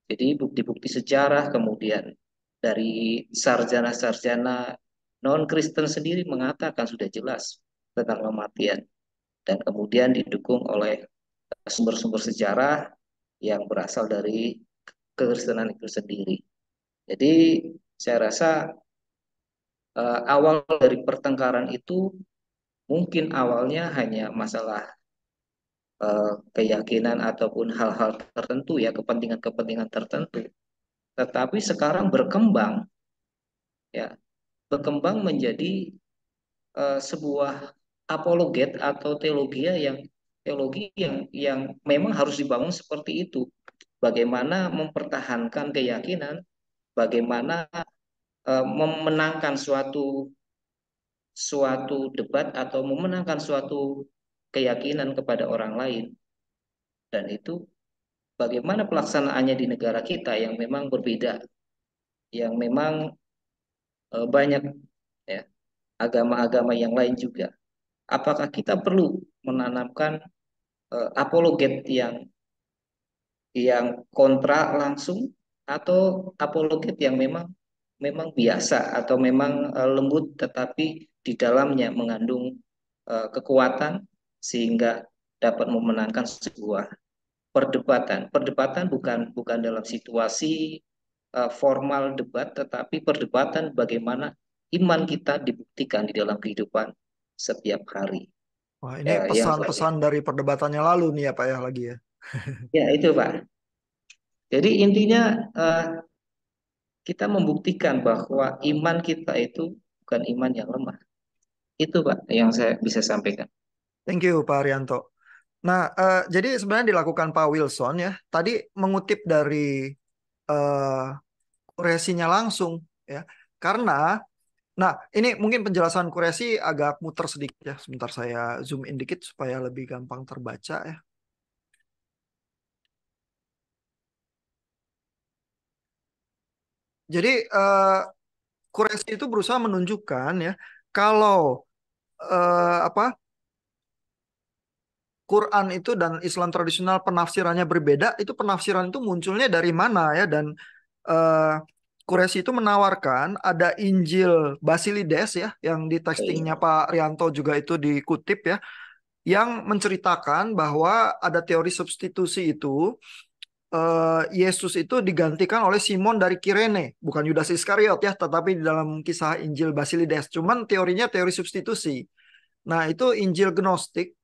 Jadi bukti-bukti sejarah kemudian dari sarjana-sarjana non-Kristen sendiri mengatakan sudah jelas tentang kematian dan kemudian didukung oleh sumber-sumber sejarah yang berasal dari kekristenan itu sendiri. Jadi saya rasa awal dari pertengkaran itu mungkin awalnya hanya masalah keyakinan ataupun hal-hal tertentu ya, kepentingan-kepentingan tertentu. Tetapi sekarang berkembang ya, berkembang menjadi sebuah apologet atau teologi yang memang harus dibangun seperti itu. Bagaimana mempertahankan keyakinan, bagaimana memenangkan suatu suatu debat atau memenangkan suatu keyakinan kepada orang lain. Dan itu bagaimana pelaksanaannya di negara kita yang memang berbeda, yang memang banyak ya agama-agama yang lain juga. Apakah kita perlu menanamkan apologet yang kontra langsung atau apologet yang memang memang biasa atau memang lembut tetapi di dalamnya mengandung kekuatan sehingga dapat memenangkan sebuah perdebatan. Perdebatan bukan bukan dalam situasi formal debat, tetapi perdebatan bagaimana iman kita dibuktikan di dalam kehidupan setiap hari. Wah, ini Ya, yang pesan-pesan dari perdebatannya lalu nih ya Pak ya lagi ya. ya itu Pak. Jadi intinya kita membuktikan bahwa iman kita itu bukan iman yang lemah. Itu Pak yang saya bisa sampaikan. Thank you Pak Arianto. Nah, jadi sebenarnya dilakukan Pak Wilson ya. Tadi mengutip dari eh, kuresinya langsung ya. Karena, nah ini mungkin penjelasan kuresi agak muter sedikit ya. Sebentar saya zoom in dikit supaya lebih gampang terbaca ya. Jadi kuresi itu berusaha menunjukkan ya kalau apa Quran itu dan Islam tradisional penafsirannya berbeda, itu penafsiran itu munculnya dari mana ya? Dan eh, Quraisy itu menawarkan ada Injil Basilides ya, yang di textingnya Pak Rianto juga itu dikutip ya, yang menceritakan bahwa ada teori substitusi itu. Yesus itu digantikan oleh Simon dari Kirene, bukan Yudas Iskariot ya, tetapi di dalam kisah Injil Basilides. Cuman teorinya teori substitusi. Nah, itu Injil Gnostik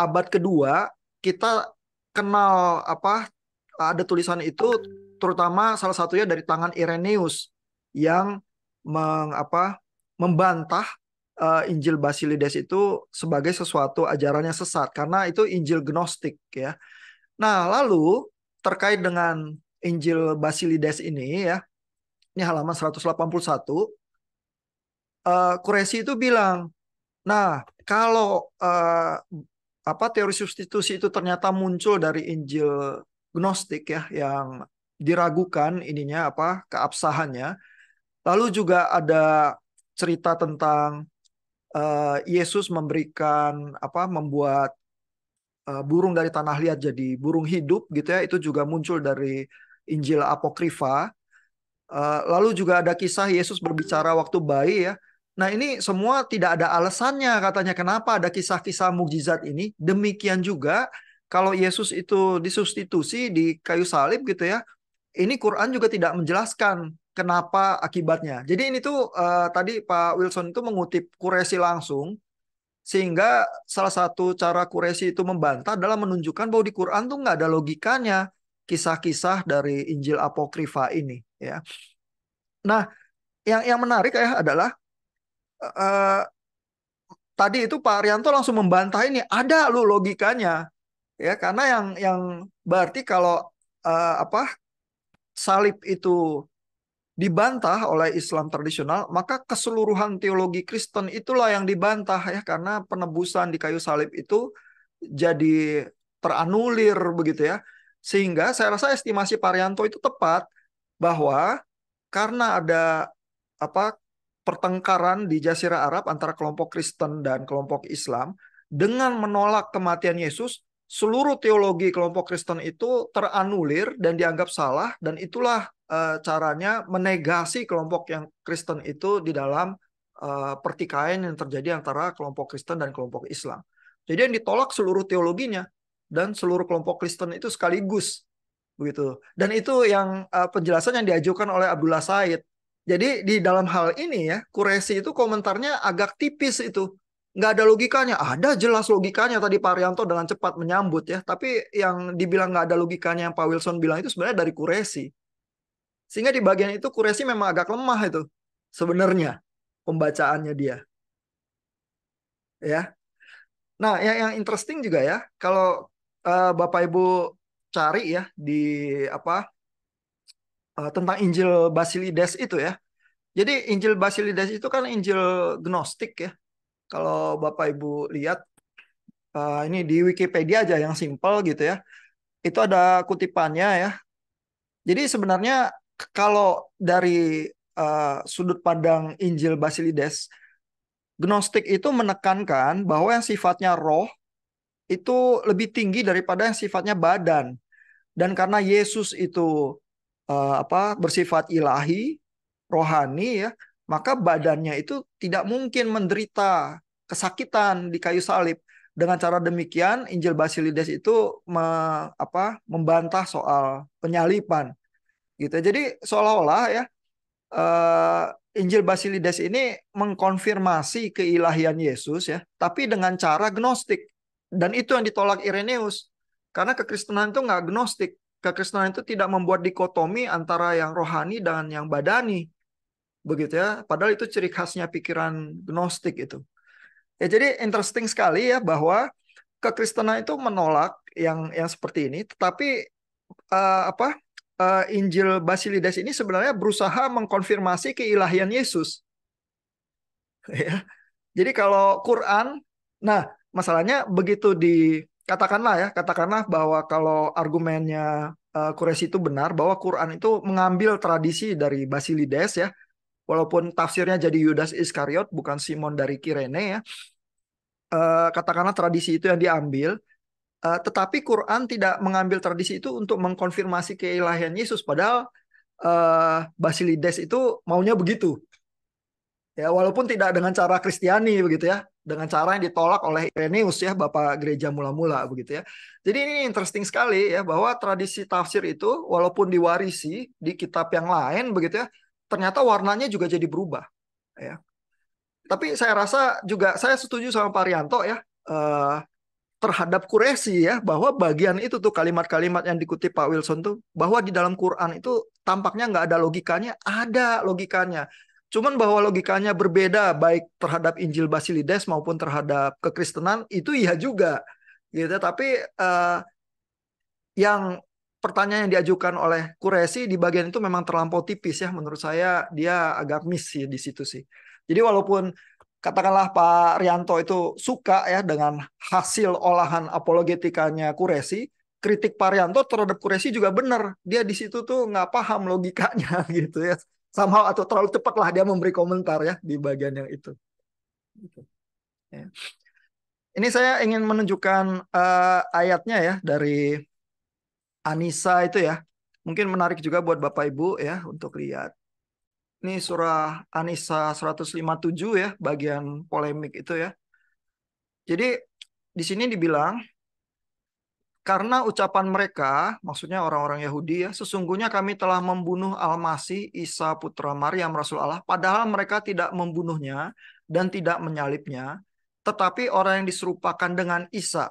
abad kedua kita kenal apa, ada tulisan itu terutama salah satunya dari tangan Irenaeus yang membantah Injil Basilides itu sebagai sesuatu ajarannya sesat karena itu Injil Gnostik ya. Nah, lalu terkait dengan Injil Basilides ini ya, ini halaman 181, Quraisy itu bilang, nah, kalau teori substitusi itu ternyata muncul dari Injil Gnostik ya, yang diragukan ininya keabsahannya. Lalu juga ada cerita tentang Yesus membuat burung dari tanah liat jadi burung hidup gitu ya. Itu juga muncul dari Injil Apokrifa. Lalu juga ada kisah Yesus berbicara waktu bayi ya. Nah, ini semua tidak ada alasannya katanya kenapa ada kisah-kisah mukjizat ini. Demikian juga kalau Yesus itu disubstitusi di kayu salib gitu ya. Ini Quran juga tidak menjelaskan kenapa akibatnya. Jadi ini tuh tadi Pak Wilson itu mengutip Quraisy langsung, sehingga salah satu cara Quraisy itu membantah adalah menunjukkan bahwa di Quran tuh nggak ada logikanya kisah-kisah dari Injil Apokrifa ini ya. Nah, yang menarik ya adalah eh, tadi itu Pak Rianto langsung membantah ini ada lu logikanya ya, karena yang berarti kalau salib itu dibantah oleh Islam tradisional, maka keseluruhan teologi Kristen itulah yang dibantah ya, karena penebusan di kayu salib itu jadi teranulir begitu ya. Sehingga saya rasa estimasi Parianto itu tepat bahwa karena ada apa pertengkaran di Jazirah Arab antara kelompok Kristen dan kelompok Islam dengan menolak kematian Yesus, seluruh teologi kelompok Kristen itu teranulir dan dianggap salah, dan itulah caranya menegasi kelompok yang Kristen itu di dalam pertikaian yang terjadi antara kelompok Kristen dan kelompok Islam. Jadi yang ditolak seluruh teologinya dan seluruh kelompok Kristen itu sekaligus begitu. Dan itu yang penjelasan yang diajukan oleh Abdullah Said. Jadi di dalam hal ini ya, Quraisy itu komentarnya agak tipis itu. Nggak ada logikanya. Ada jelas logikanya tadi Pak Arianto dengan cepat menyambut ya. Tapi yang dibilang nggak ada logikanya yang Pak Wilson bilang itu sebenarnya dari Quraisy. Sehingga di bagian itu Quraisy memang agak lemah itu sebenarnya pembacaannya dia. Ya. Nah, yang interesting juga ya, kalau Bapak Ibu cari ya di tentang Injil Basilides itu ya. Jadi Injil Basilides itu kan Injil Gnostik ya. Kalau Bapak Ibu lihat ini di Wikipedia aja yang simple gitu ya. Itu ada kutipannya ya. Jadi sebenarnya kalau dari sudut pandang Injil Basilides, Gnostik itu menekankan bahwa yang sifatnya roh itu lebih tinggi daripada yang sifatnya badan. Dan karena Yesus itu bersifat ilahi, rohani ya, maka badannya itu tidak mungkin menderita kesakitan di kayu salib. Dengan cara demikian, Injil Basilides itu membantah soal penyalipan, gitu. Jadi seolah-olah ya Injil Basilides ini mengkonfirmasi keilahian Yesus ya, tapi dengan cara gnostik. Dan itu yang ditolak Irenaeus. Karena kekristenan itu nggak gnostik. Kekristenan itu tidak membuat dikotomi antara yang rohani dan yang badani. Begitu ya. Padahal itu ciri khasnya pikiran gnostik itu. Ya, jadi interesting sekali ya bahwa kekristenan itu menolak yang seperti ini, tetapi Injil Basilides ini sebenarnya berusaha mengkonfirmasi keilahian Yesus. Ya. Jadi kalau Quran, nah masalahnya begitu katakanlah bahwa kalau argumennya Quraisy itu benar bahwa Quran itu mengambil tradisi dari Basilides ya, walaupun tafsirnya jadi Yudas Iskariot bukan Simon dari Kirene ya. Katakanlah tradisi itu yang diambil. Tetapi Quran tidak mengambil tradisi itu untuk mengkonfirmasi keilahian Yesus, padahal Basilides itu maunya begitu. Ya, walaupun tidak dengan cara Kristiani begitu ya, dengan cara yang ditolak oleh Irenaeus ya, Bapak Gereja mula-mula begitu ya. Jadi ini interesting sekali ya, bahwa tradisi tafsir itu walaupun diwarisi di kitab yang lain begitu ya, ternyata warnanya juga jadi berubah ya. Tapi saya rasa juga saya setuju sama Pak Rianto ya, terhadap Quraisy ya, bahwa bagian itu tuh kalimat-kalimat yang dikutip Pak Wilson tuh, bahwa di dalam Quran itu tampaknya nggak ada logikanya, ada logikanya. Cuman bahwa logikanya berbeda baik terhadap Injil Basilides maupun terhadap kekristenan itu iya juga gitu. Tapi yang pertanyaan yang diajukan oleh Quraisy di bagian itu memang terlampau tipis ya, menurut saya dia agak miss sih di situ sih. Jadi walaupun katakanlah Pak Rianto itu suka ya dengan hasil olahan apologetikanya Quraisy, kritik Pak Rianto terhadap Quraisy juga benar. Dia di situ tuh nggak paham logikanya gitu ya. Somehow atau terlalu cepat lah dia memberi komentar ya di bagian yang itu. Gitu. Ya. Ini saya ingin menunjukkan ayatnya ya dari Anissa itu ya. Mungkin menarik juga buat Bapak Ibu ya untuk lihat. Ini surah Anissa 157 ya, bagian polemik itu ya. Jadi di sini dibilang, karena ucapan mereka, maksudnya orang-orang Yahudi ya, sesungguhnya kami telah membunuh Al-Masih Isa putra Maryam Rasul Allah, padahal mereka tidak membunuhnya dan tidak menyalibnya, tetapi orang yang diserupakan dengan Isa.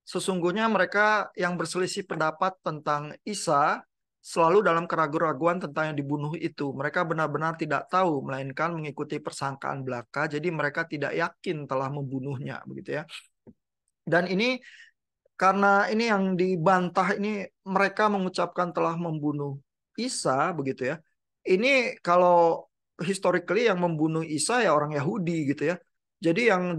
Sesungguhnya mereka yang berselisih pendapat tentang Isa selalu dalam keraguan-raguan tentang yang dibunuh itu. Mereka benar-benar tidak tahu, melainkan mengikuti persangkaan belaka. Jadi mereka tidak yakin telah membunuhnya, begitu ya. Dan ini karena ini yang dibantah ini mereka mengucapkan telah membunuh Isa, begitu ya. Ini kalau historically yang membunuh Isa ya orang Yahudi gitu ya. Jadi yang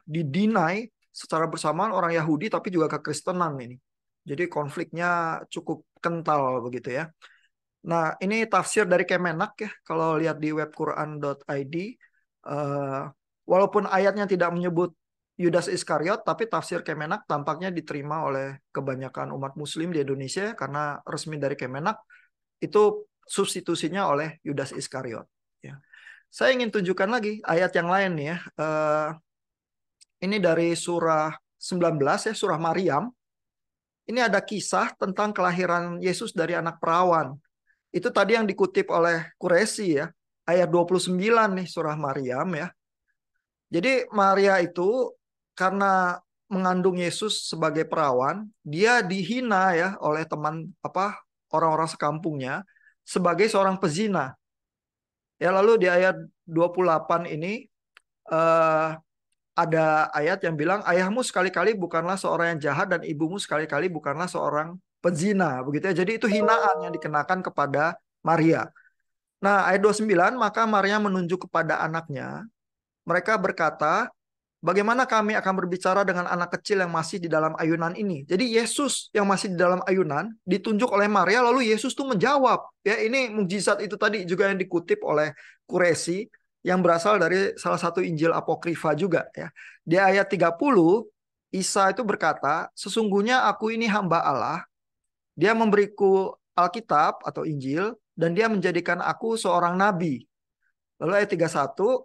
didinai secara bersamaan orang Yahudi tapi juga kekristenan ini. Jadi konfliknya cukup kental begitu ya. Nah, ini tafsir dari Kemenak ya. Kalau lihat di webquran.id, walaupun ayatnya tidak menyebut Yudas Iskariot, tapi tafsir Kemenak tampaknya diterima oleh kebanyakan umat Muslim di Indonesia karena resmi dari Kemenak itu substitusinya oleh Yudas Iskariot. Ya. Saya ingin tunjukkan lagi ayat yang lain nih ya. Ini dari surah 19 ya, surah Maryam. Ini ada kisah tentang kelahiran Yesus dari anak perawan. Itu tadi yang dikutip oleh Quraisy ya. Ayat 29 nih surah Maryam ya. Jadi Maria itu karena mengandung Yesus sebagai perawan, dia dihina ya oleh teman orang-orang sekampungnya sebagai seorang pezina. Ya lalu di ayat 28 ini ada ayat yang bilang ayahmu sekali-kali bukanlah seorang yang jahat dan ibumu sekali-kali bukanlah seorang pezina, begitu ya. Jadi itu hinaan yang dikenakan kepada Maria. Nah, ayat 29, maka Maria menunjuk kepada anaknya. Mereka berkata, bagaimana kami akan berbicara dengan anak kecil yang masih di dalam ayunan ini? Jadi Yesus yang masih di dalam ayunan ditunjuk oleh Maria, lalu Yesus tuh menjawab. Ya, ini mukjizat itu tadi juga yang dikutip oleh Quraisy yang berasal dari salah satu Injil apokrifa juga ya. Di ayat 30, Isa itu berkata, sesungguhnya aku ini hamba Allah, dia memberiku Alkitab atau Injil, dan dia menjadikan aku seorang nabi. Lalu ayat 31,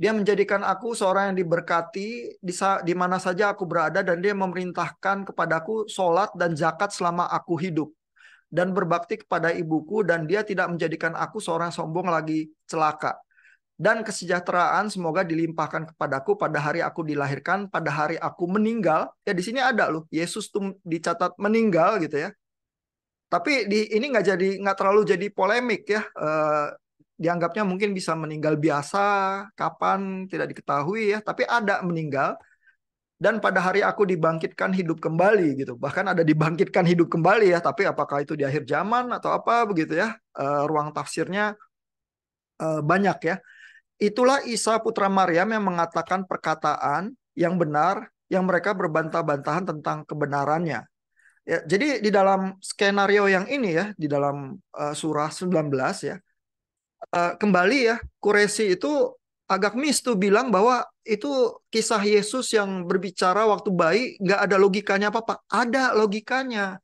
dia menjadikan aku seorang yang diberkati di mana saja aku berada, dan dia memerintahkan kepadaku sholat dan zakat selama aku hidup, dan berbakti kepada ibuku, dan dia tidak menjadikan aku seorang sombong lagi celaka. Dan kesejahteraan semoga dilimpahkan kepadaku pada hari aku dilahirkan, pada hari aku meninggal. Ya di sini ada loh, Yesus tuh dicatat meninggal gitu ya. Tapi ini nggak terlalu jadi polemik ya. Dianggapnya mungkin bisa meninggal biasa, kapan tidak diketahui ya. Tapi ada meninggal. Dan pada hari aku dibangkitkan hidup kembali gitu. Bahkan ada dibangkitkan hidup kembali ya. Tapi apakah itu di akhir zaman atau apa begitu ya. Ruang tafsirnya banyak ya. Itulah Isa putra Maryam yang mengatakan perkataan yang benar yang mereka berbantah-bantahan tentang kebenarannya. Ya, jadi di dalam skenario yang ini ya, di dalam surah 19 ya, kembali ya, Quraisy itu agak miss tuh bilang bahwa itu kisah Yesus yang berbicara waktu bayi, nggak ada logikanya apa-apa. Ada logikanya.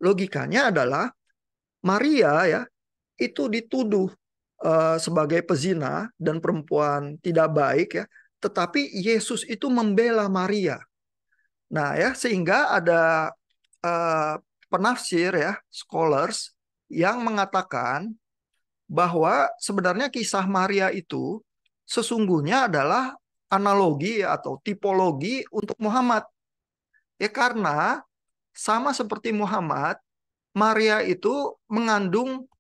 Logikanya adalah Maria ya itu dituduh sebagai pezina dan perempuan tidak baik ya, tetapi Yesus itu membela Maria. Nah ya, sehingga ada eh, penafsir ya, scholars yang mengatakan bahwa sebenarnya kisah Maria itu sesungguhnya adalah analogi atau tipologi untuk Muhammad. Ya karena sama seperti Muhammad, Maria itu mengandung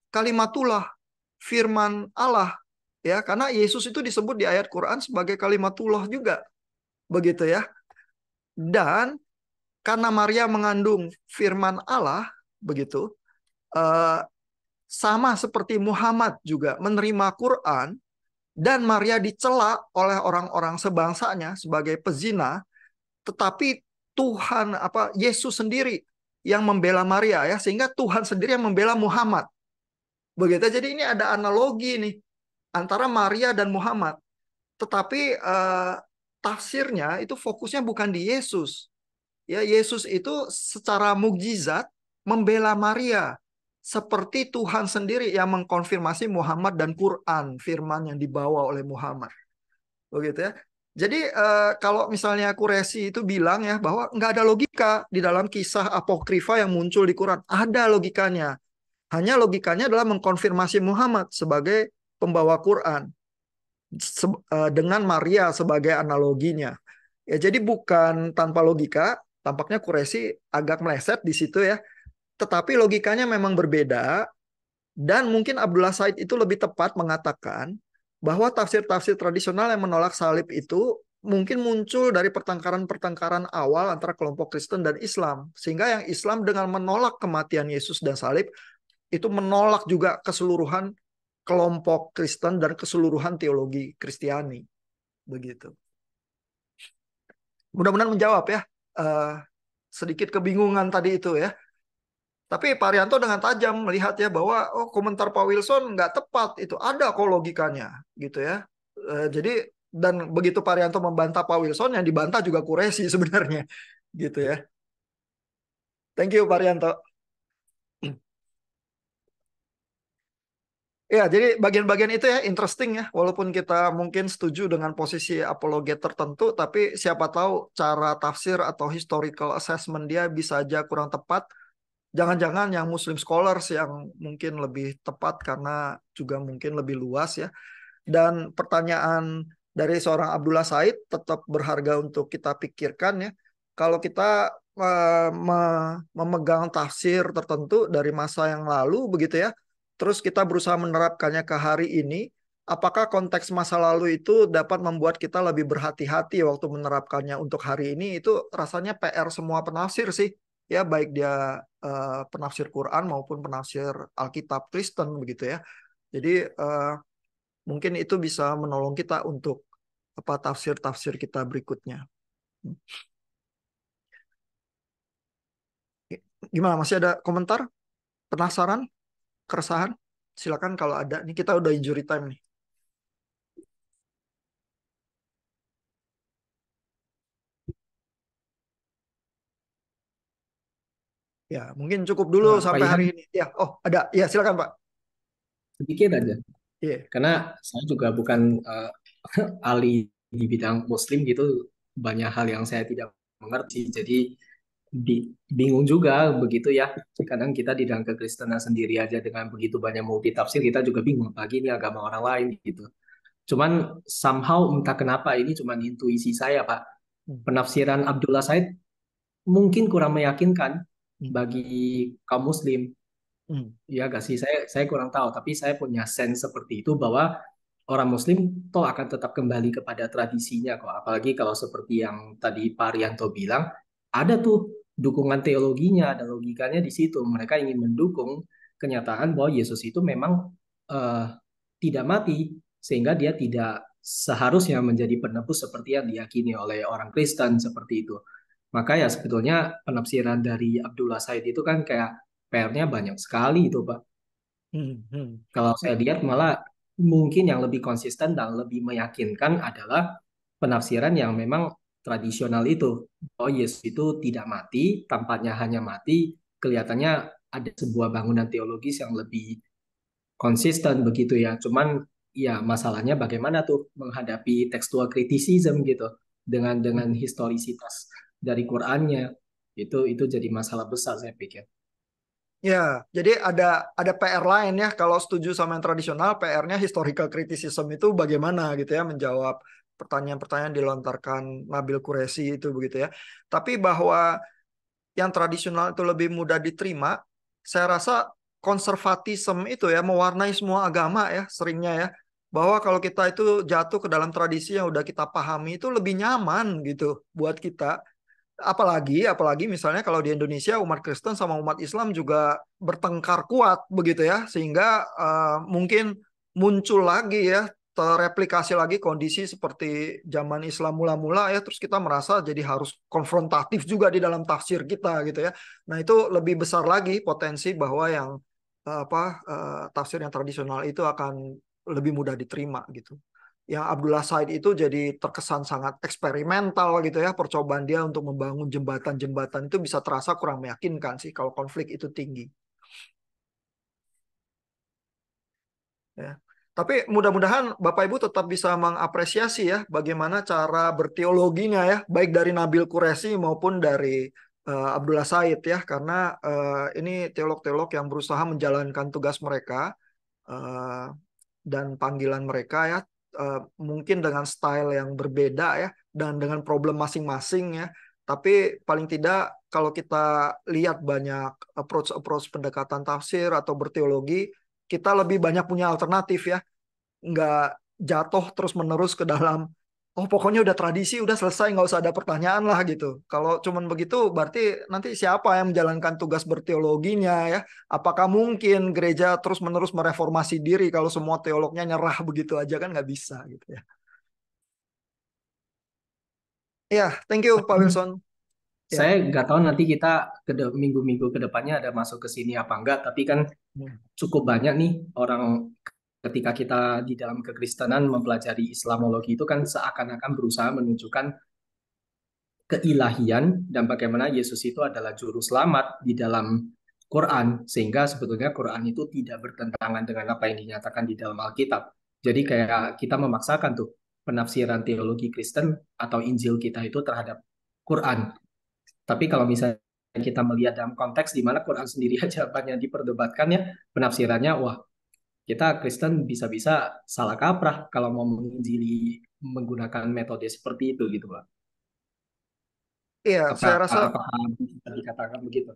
kalimatullah, firman Allah. Ya, karena Yesus itu disebut di ayat Quran sebagai kalimatullah juga. Begitu ya. Dan karena Maria mengandung firman Allah, begitu, eh, sama seperti Muhammad juga menerima Quran, dan Maria dicela oleh orang-orang sebangsanya sebagai pezina, tetapi Tuhan Yesus sendiri yang membela Maria ya, sehingga Tuhan sendiri yang membela Muhammad. Begitu. Jadi ini ada analogi nih antara Maria dan Muhammad. Tetapi tafsirnya itu fokusnya bukan di Yesus. Ya, Yesus itu secara mukjizat membela Maria seperti Tuhan sendiri yang mengkonfirmasi Muhammad dan Quran, firman yang dibawa oleh Muhammad. Begitu ya. Jadi kalau misalnya Quraisy itu bilang ya bahwa nggak ada logika di dalam kisah apokrifa yang muncul di Quran. Ada logikanya. Hanya logikanya adalah mengkonfirmasi Muhammad sebagai pembawa Quran dengan Maria sebagai analoginya. Ya, jadi bukan tanpa logika, tampaknya Quraisy agak meleset di situ ya. Tetapi logikanya memang berbeda, dan mungkin Abdullah Said itu lebih tepat mengatakan bahwa tafsir-tafsir tradisional yang menolak salib itu mungkin muncul dari pertengkaran-pertengkaran awal antara kelompok Kristen dan Islam. Sehingga yang Islam dengan menolak kematian Yesus dan salib, itu menolak juga keseluruhan kelompok Kristen dan keseluruhan teologi Kristiani. Begitu. Mudah-mudahan menjawab ya. Sedikit kebingungan tadi itu ya. Tapi Pak Arianto dengan tajam melihat ya bahwa komentar Pak Wilson nggak tepat, itu ada kok logikanya gitu ya. Jadi dan begitu Pak Arianto membantah Pak Wilson, yang dibantah juga Quraisy sebenarnya gitu ya. Thank you Pak Arianto. Ya, jadi bagian-bagian itu ya interesting ya. Walaupun kita mungkin setuju dengan posisi apologet tertentu, tapi siapa tahu cara tafsir atau historical assessment dia bisa aja kurang tepat. Jangan-jangan yang Muslim scholars yang mungkin lebih tepat karena juga mungkin lebih luas ya. Dan pertanyaan dari seorang Abdullah Said tetap berharga untuk kita pikirkan ya. Kalau kita memegang tafsir tertentu dari masa yang lalu begitu ya, terus kita berusaha menerapkannya ke hari ini, apakah konteks masa lalu itu dapat membuat kita lebih berhati-hati waktu menerapkannya untuk hari ini? Itu rasanya PR semua penafsir sih. Ya, baik dia penafsir Quran maupun penafsir Alkitab Kristen begitu ya. Jadi mungkin itu bisa menolong kita untuk tafsir-tafsir kita berikutnya. Gimana? Masih ada komentar? Penasaran? Keresahan? Silakan kalau ada. Ini kita udah injury time nih. Ya, mungkin cukup dulu Pak sampai hari Ilham, ini. Ya, ada. Ya, silakan Pak. sedikit aja. Iya. Karena saya juga bukan ahli di bidang Muslim gitu, banyak hal yang saya tidak mengerti. Jadi bingung juga begitu ya. Kadang kita di dalam kekristenan sendiri aja dengan begitu banyak multi tafsir, kita juga bingung. Apalagi ini agama orang lain gitu. Cuman somehow entah kenapa ini cuman intuisi saya, Pak. Penafsiran Abdullah Said mungkin kurang meyakinkan bagi kaum Muslim. Ya gak sih, saya kurang tahu, tapi saya punya sense seperti itu bahwa orang Muslim toh akan tetap kembali kepada tradisinya kok. Apalagi kalau seperti yang tadi Pak Rianto bilang, ada tuh dukungan teologinya, ada logikanya di situ. Mereka ingin mendukung kenyataan bahwa Yesus itu memang eh, tidak mati, sehingga dia tidak seharusnya menjadi penebus seperti yang diyakini oleh orang Kristen seperti itu. Maka ya sebetulnya penafsiran dari Abdullah Said itu kan kayak PR-nya banyak sekali itu, Pak. Hmm, hmm. Kalau saya lihat malah mungkin yang lebih konsisten dan lebih meyakinkan adalah penafsiran yang memang tradisional itu. Oh, Yesus itu tidak mati, tampaknya hanya mati, kelihatannya ada sebuah bangunan teologis yang lebih konsisten begitu ya. Cuman ya masalahnya bagaimana tuh menghadapi textual criticism gitu dengan historisitas dari Qur'annya. Itu jadi masalah besar saya pikir. Ya, jadi ada PR lain ya. Kalau setuju sama yang tradisional, PR-nya historical criticism itu bagaimana gitu ya menjawab pertanyaan-pertanyaan dilontarkan Nabil Qureshi itu begitu ya. Tapi bahwa yang tradisional itu lebih mudah diterima, saya rasa konservatisme itu ya mewarnai semua agama ya seringnya ya. Bahwa kalau kita itu jatuh ke dalam tradisi yang udah kita pahami itu lebih nyaman gitu buat kita. Apalagi misalnya kalau di Indonesia umat Kristen sama umat Islam juga bertengkar kuat begitu ya, sehingga mungkin muncul lagi ya, tereplikasi lagi kondisi seperti zaman Islam mula-mula ya, terus kita merasa jadi harus konfrontatif juga di dalam tafsir kita gitu ya. Nah itu lebih besar lagi potensi bahwa yang tafsir yang tradisional itu akan lebih mudah diterima gitu. Yang Abdullah Said itu jadi terkesan sangat eksperimental gitu ya, percobaan dia untuk membangun jembatan-jembatan itu bisa terasa kurang meyakinkan sih kalau konflik itu tinggi ya. Tapi mudah-mudahan Bapak Ibu tetap bisa mengapresiasi ya bagaimana cara berteologinya ya, baik dari Nabil Qureshi maupun dari Abdullah Said ya, karena ini teolog-teolog yang berusaha menjalankan tugas mereka eh, dan panggilan mereka ya, mungkin dengan style yang berbeda ya dan dengan problem masing-masing ya, tapi paling tidak kalau kita lihat banyak approach pendekatan tafsir atau berteologi, kita lebih banyak punya alternatif ya, nggak jatuh terus menerus ke dalam oh pokoknya udah tradisi udah selesai nggak usah ada pertanyaan lah gitu. Kalau cuman begitu berarti nanti siapa yang menjalankan tugas berteologinya ya? Apakah mungkin gereja terus menerus mereformasi diri kalau semua teolognya nyerah begitu aja, kan nggak bisa gitu ya. Ya, thank you Pak Wilson. Ya. Saya nggak tahu nanti kita minggu-minggu ke depannya ada masuk ke sini apa enggak, tapi kan cukup banyak nih orang ketika kita di dalam kekristenan mempelajari Islamologi itu kan seakan-akan berusaha menunjukkan keilahian dan bagaimana Yesus itu adalah juru selamat di dalam Quran, sehingga sebetulnya Quran itu tidak bertentangan dengan apa yang dinyatakan di dalam Alkitab. Jadi kayak kita memaksakan tuh penafsiran teologi Kristen atau Injil kita itu terhadap Quran. Tapi kalau misalnya kita melihat dalam konteks di mana Quran sendiri aja banyak diperdebatkan ya, penafsirannya, wah kita Kristen bisa-bisa salah kaprah kalau mau menginjili menggunakan metode seperti itu gitu, Pak. Iya, saya rasa Apakah bisa dikatakan begitu?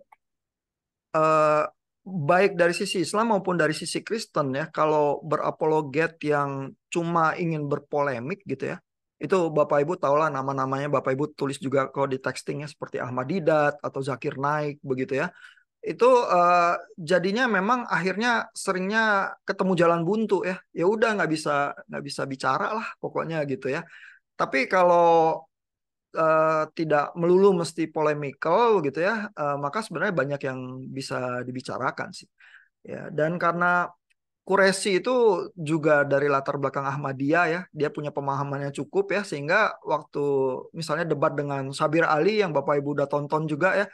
eh, baik dari sisi Islam maupun dari sisi Kristen ya, kalau berapologet yang cuma ingin berpolemik gitu ya, itu Bapak Ibu tahulah nama-namanya, Bapak Ibu tulis juga kalau di textingnya seperti Ahmad Didat atau Zakir Naik begitu ya. Itu jadinya memang akhirnya seringnya ketemu jalan buntu ya. Ya udah nggak bisa bicara lah pokoknya gitu ya. Tapi kalau tidak melulu mesti polemikal gitu ya, maka sebenarnya banyak yang bisa dibicarakan sih. Ya, dan karena Quraisy itu juga dari latar belakang Ahmadiyah ya, dia punya pemahaman yang cukup ya, sehingga waktu misalnya debat dengan Sabir Ali yang Bapak Ibu udah tonton juga ya,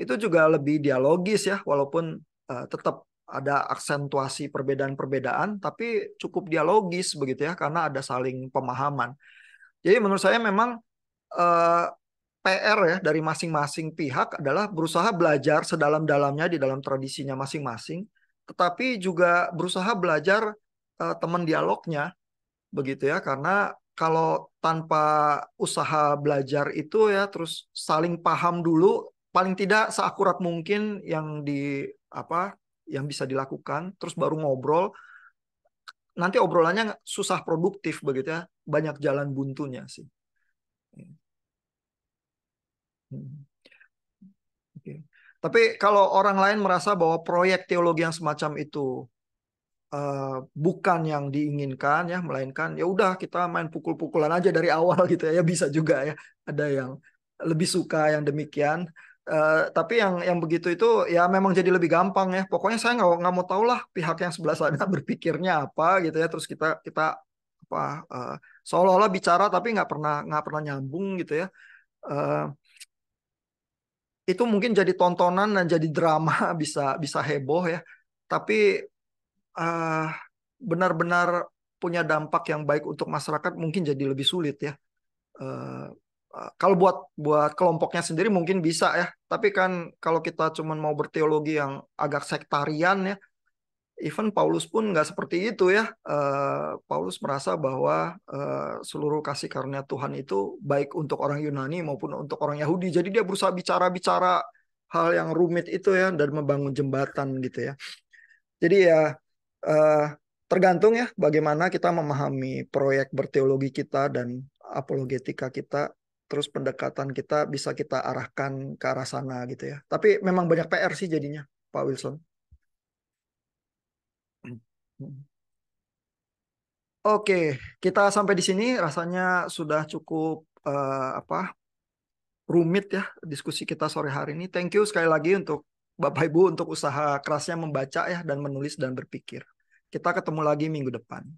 itu juga lebih dialogis ya, walaupun tetap ada aksentuasi perbedaan-perbedaan, tapi cukup dialogis begitu ya, karena ada saling pemahaman. Jadi menurut saya memang eh, PR ya dari masing-masing pihak adalah berusaha belajar sedalam-dalamnya di dalam tradisinya masing-masing, tetapi juga berusaha belajar teman dialognya begitu ya, karena kalau tanpa usaha belajar itu ya terus saling paham dulu, paling tidak seakurat mungkin yang yang bisa dilakukan, terus baru ngobrol, nanti obrolannya susah produktif begitu ya, banyak jalan buntunya sih. Hmm. Oke. Tapi kalau orang lain merasa bahwa proyek teologi yang semacam itu bukan yang diinginkan ya, melainkan ya udah kita main pukul-pukulan aja dari awal gitu ya, ya bisa juga ya. Ada yang lebih suka yang demikian. Tapi yang begitu itu ya memang jadi lebih gampang ya. Pokoknya saya nggak mau tahu lah pihak yang sebelah sana berpikirnya apa gitu ya. Terus kita kita apa seolah-olah bicara tapi nggak pernah nyambung gitu ya. Eh, itu mungkin jadi tontonan dan jadi drama bisa bisa heboh ya. Tapi eh, benar-benar punya dampak yang baik untuk masyarakat mungkin jadi lebih sulit ya. Eh, kalau buat buat kelompoknya sendiri mungkin bisa ya, tapi kan kalau kita cuma mau berteologi yang agak sektarian ya, even Paulus pun nggak seperti itu ya. Paulus merasa bahwa seluruh kasih karunia Tuhan itu baik untuk orang Yunani maupun untuk orang Yahudi. Jadi dia berusaha bicara-bicara hal yang rumit itu ya dan membangun jembatan gitu ya. Jadi ya eh, tergantung ya bagaimana kita memahami proyek berteologi kita dan apologetika kita, terus pendekatan kita bisa kita arahkan ke arah sana gitu ya. Tapi memang banyak PR sih jadinya, Pak Wilson. Oke, kita sampai di sini rasanya sudah cukup apa rumit ya diskusi kita sore hari ini. Thank you sekali lagi untuk Bapak Ibu untuk usaha kerasnya membaca ya dan menulis dan berpikir. Kita ketemu lagi minggu depan.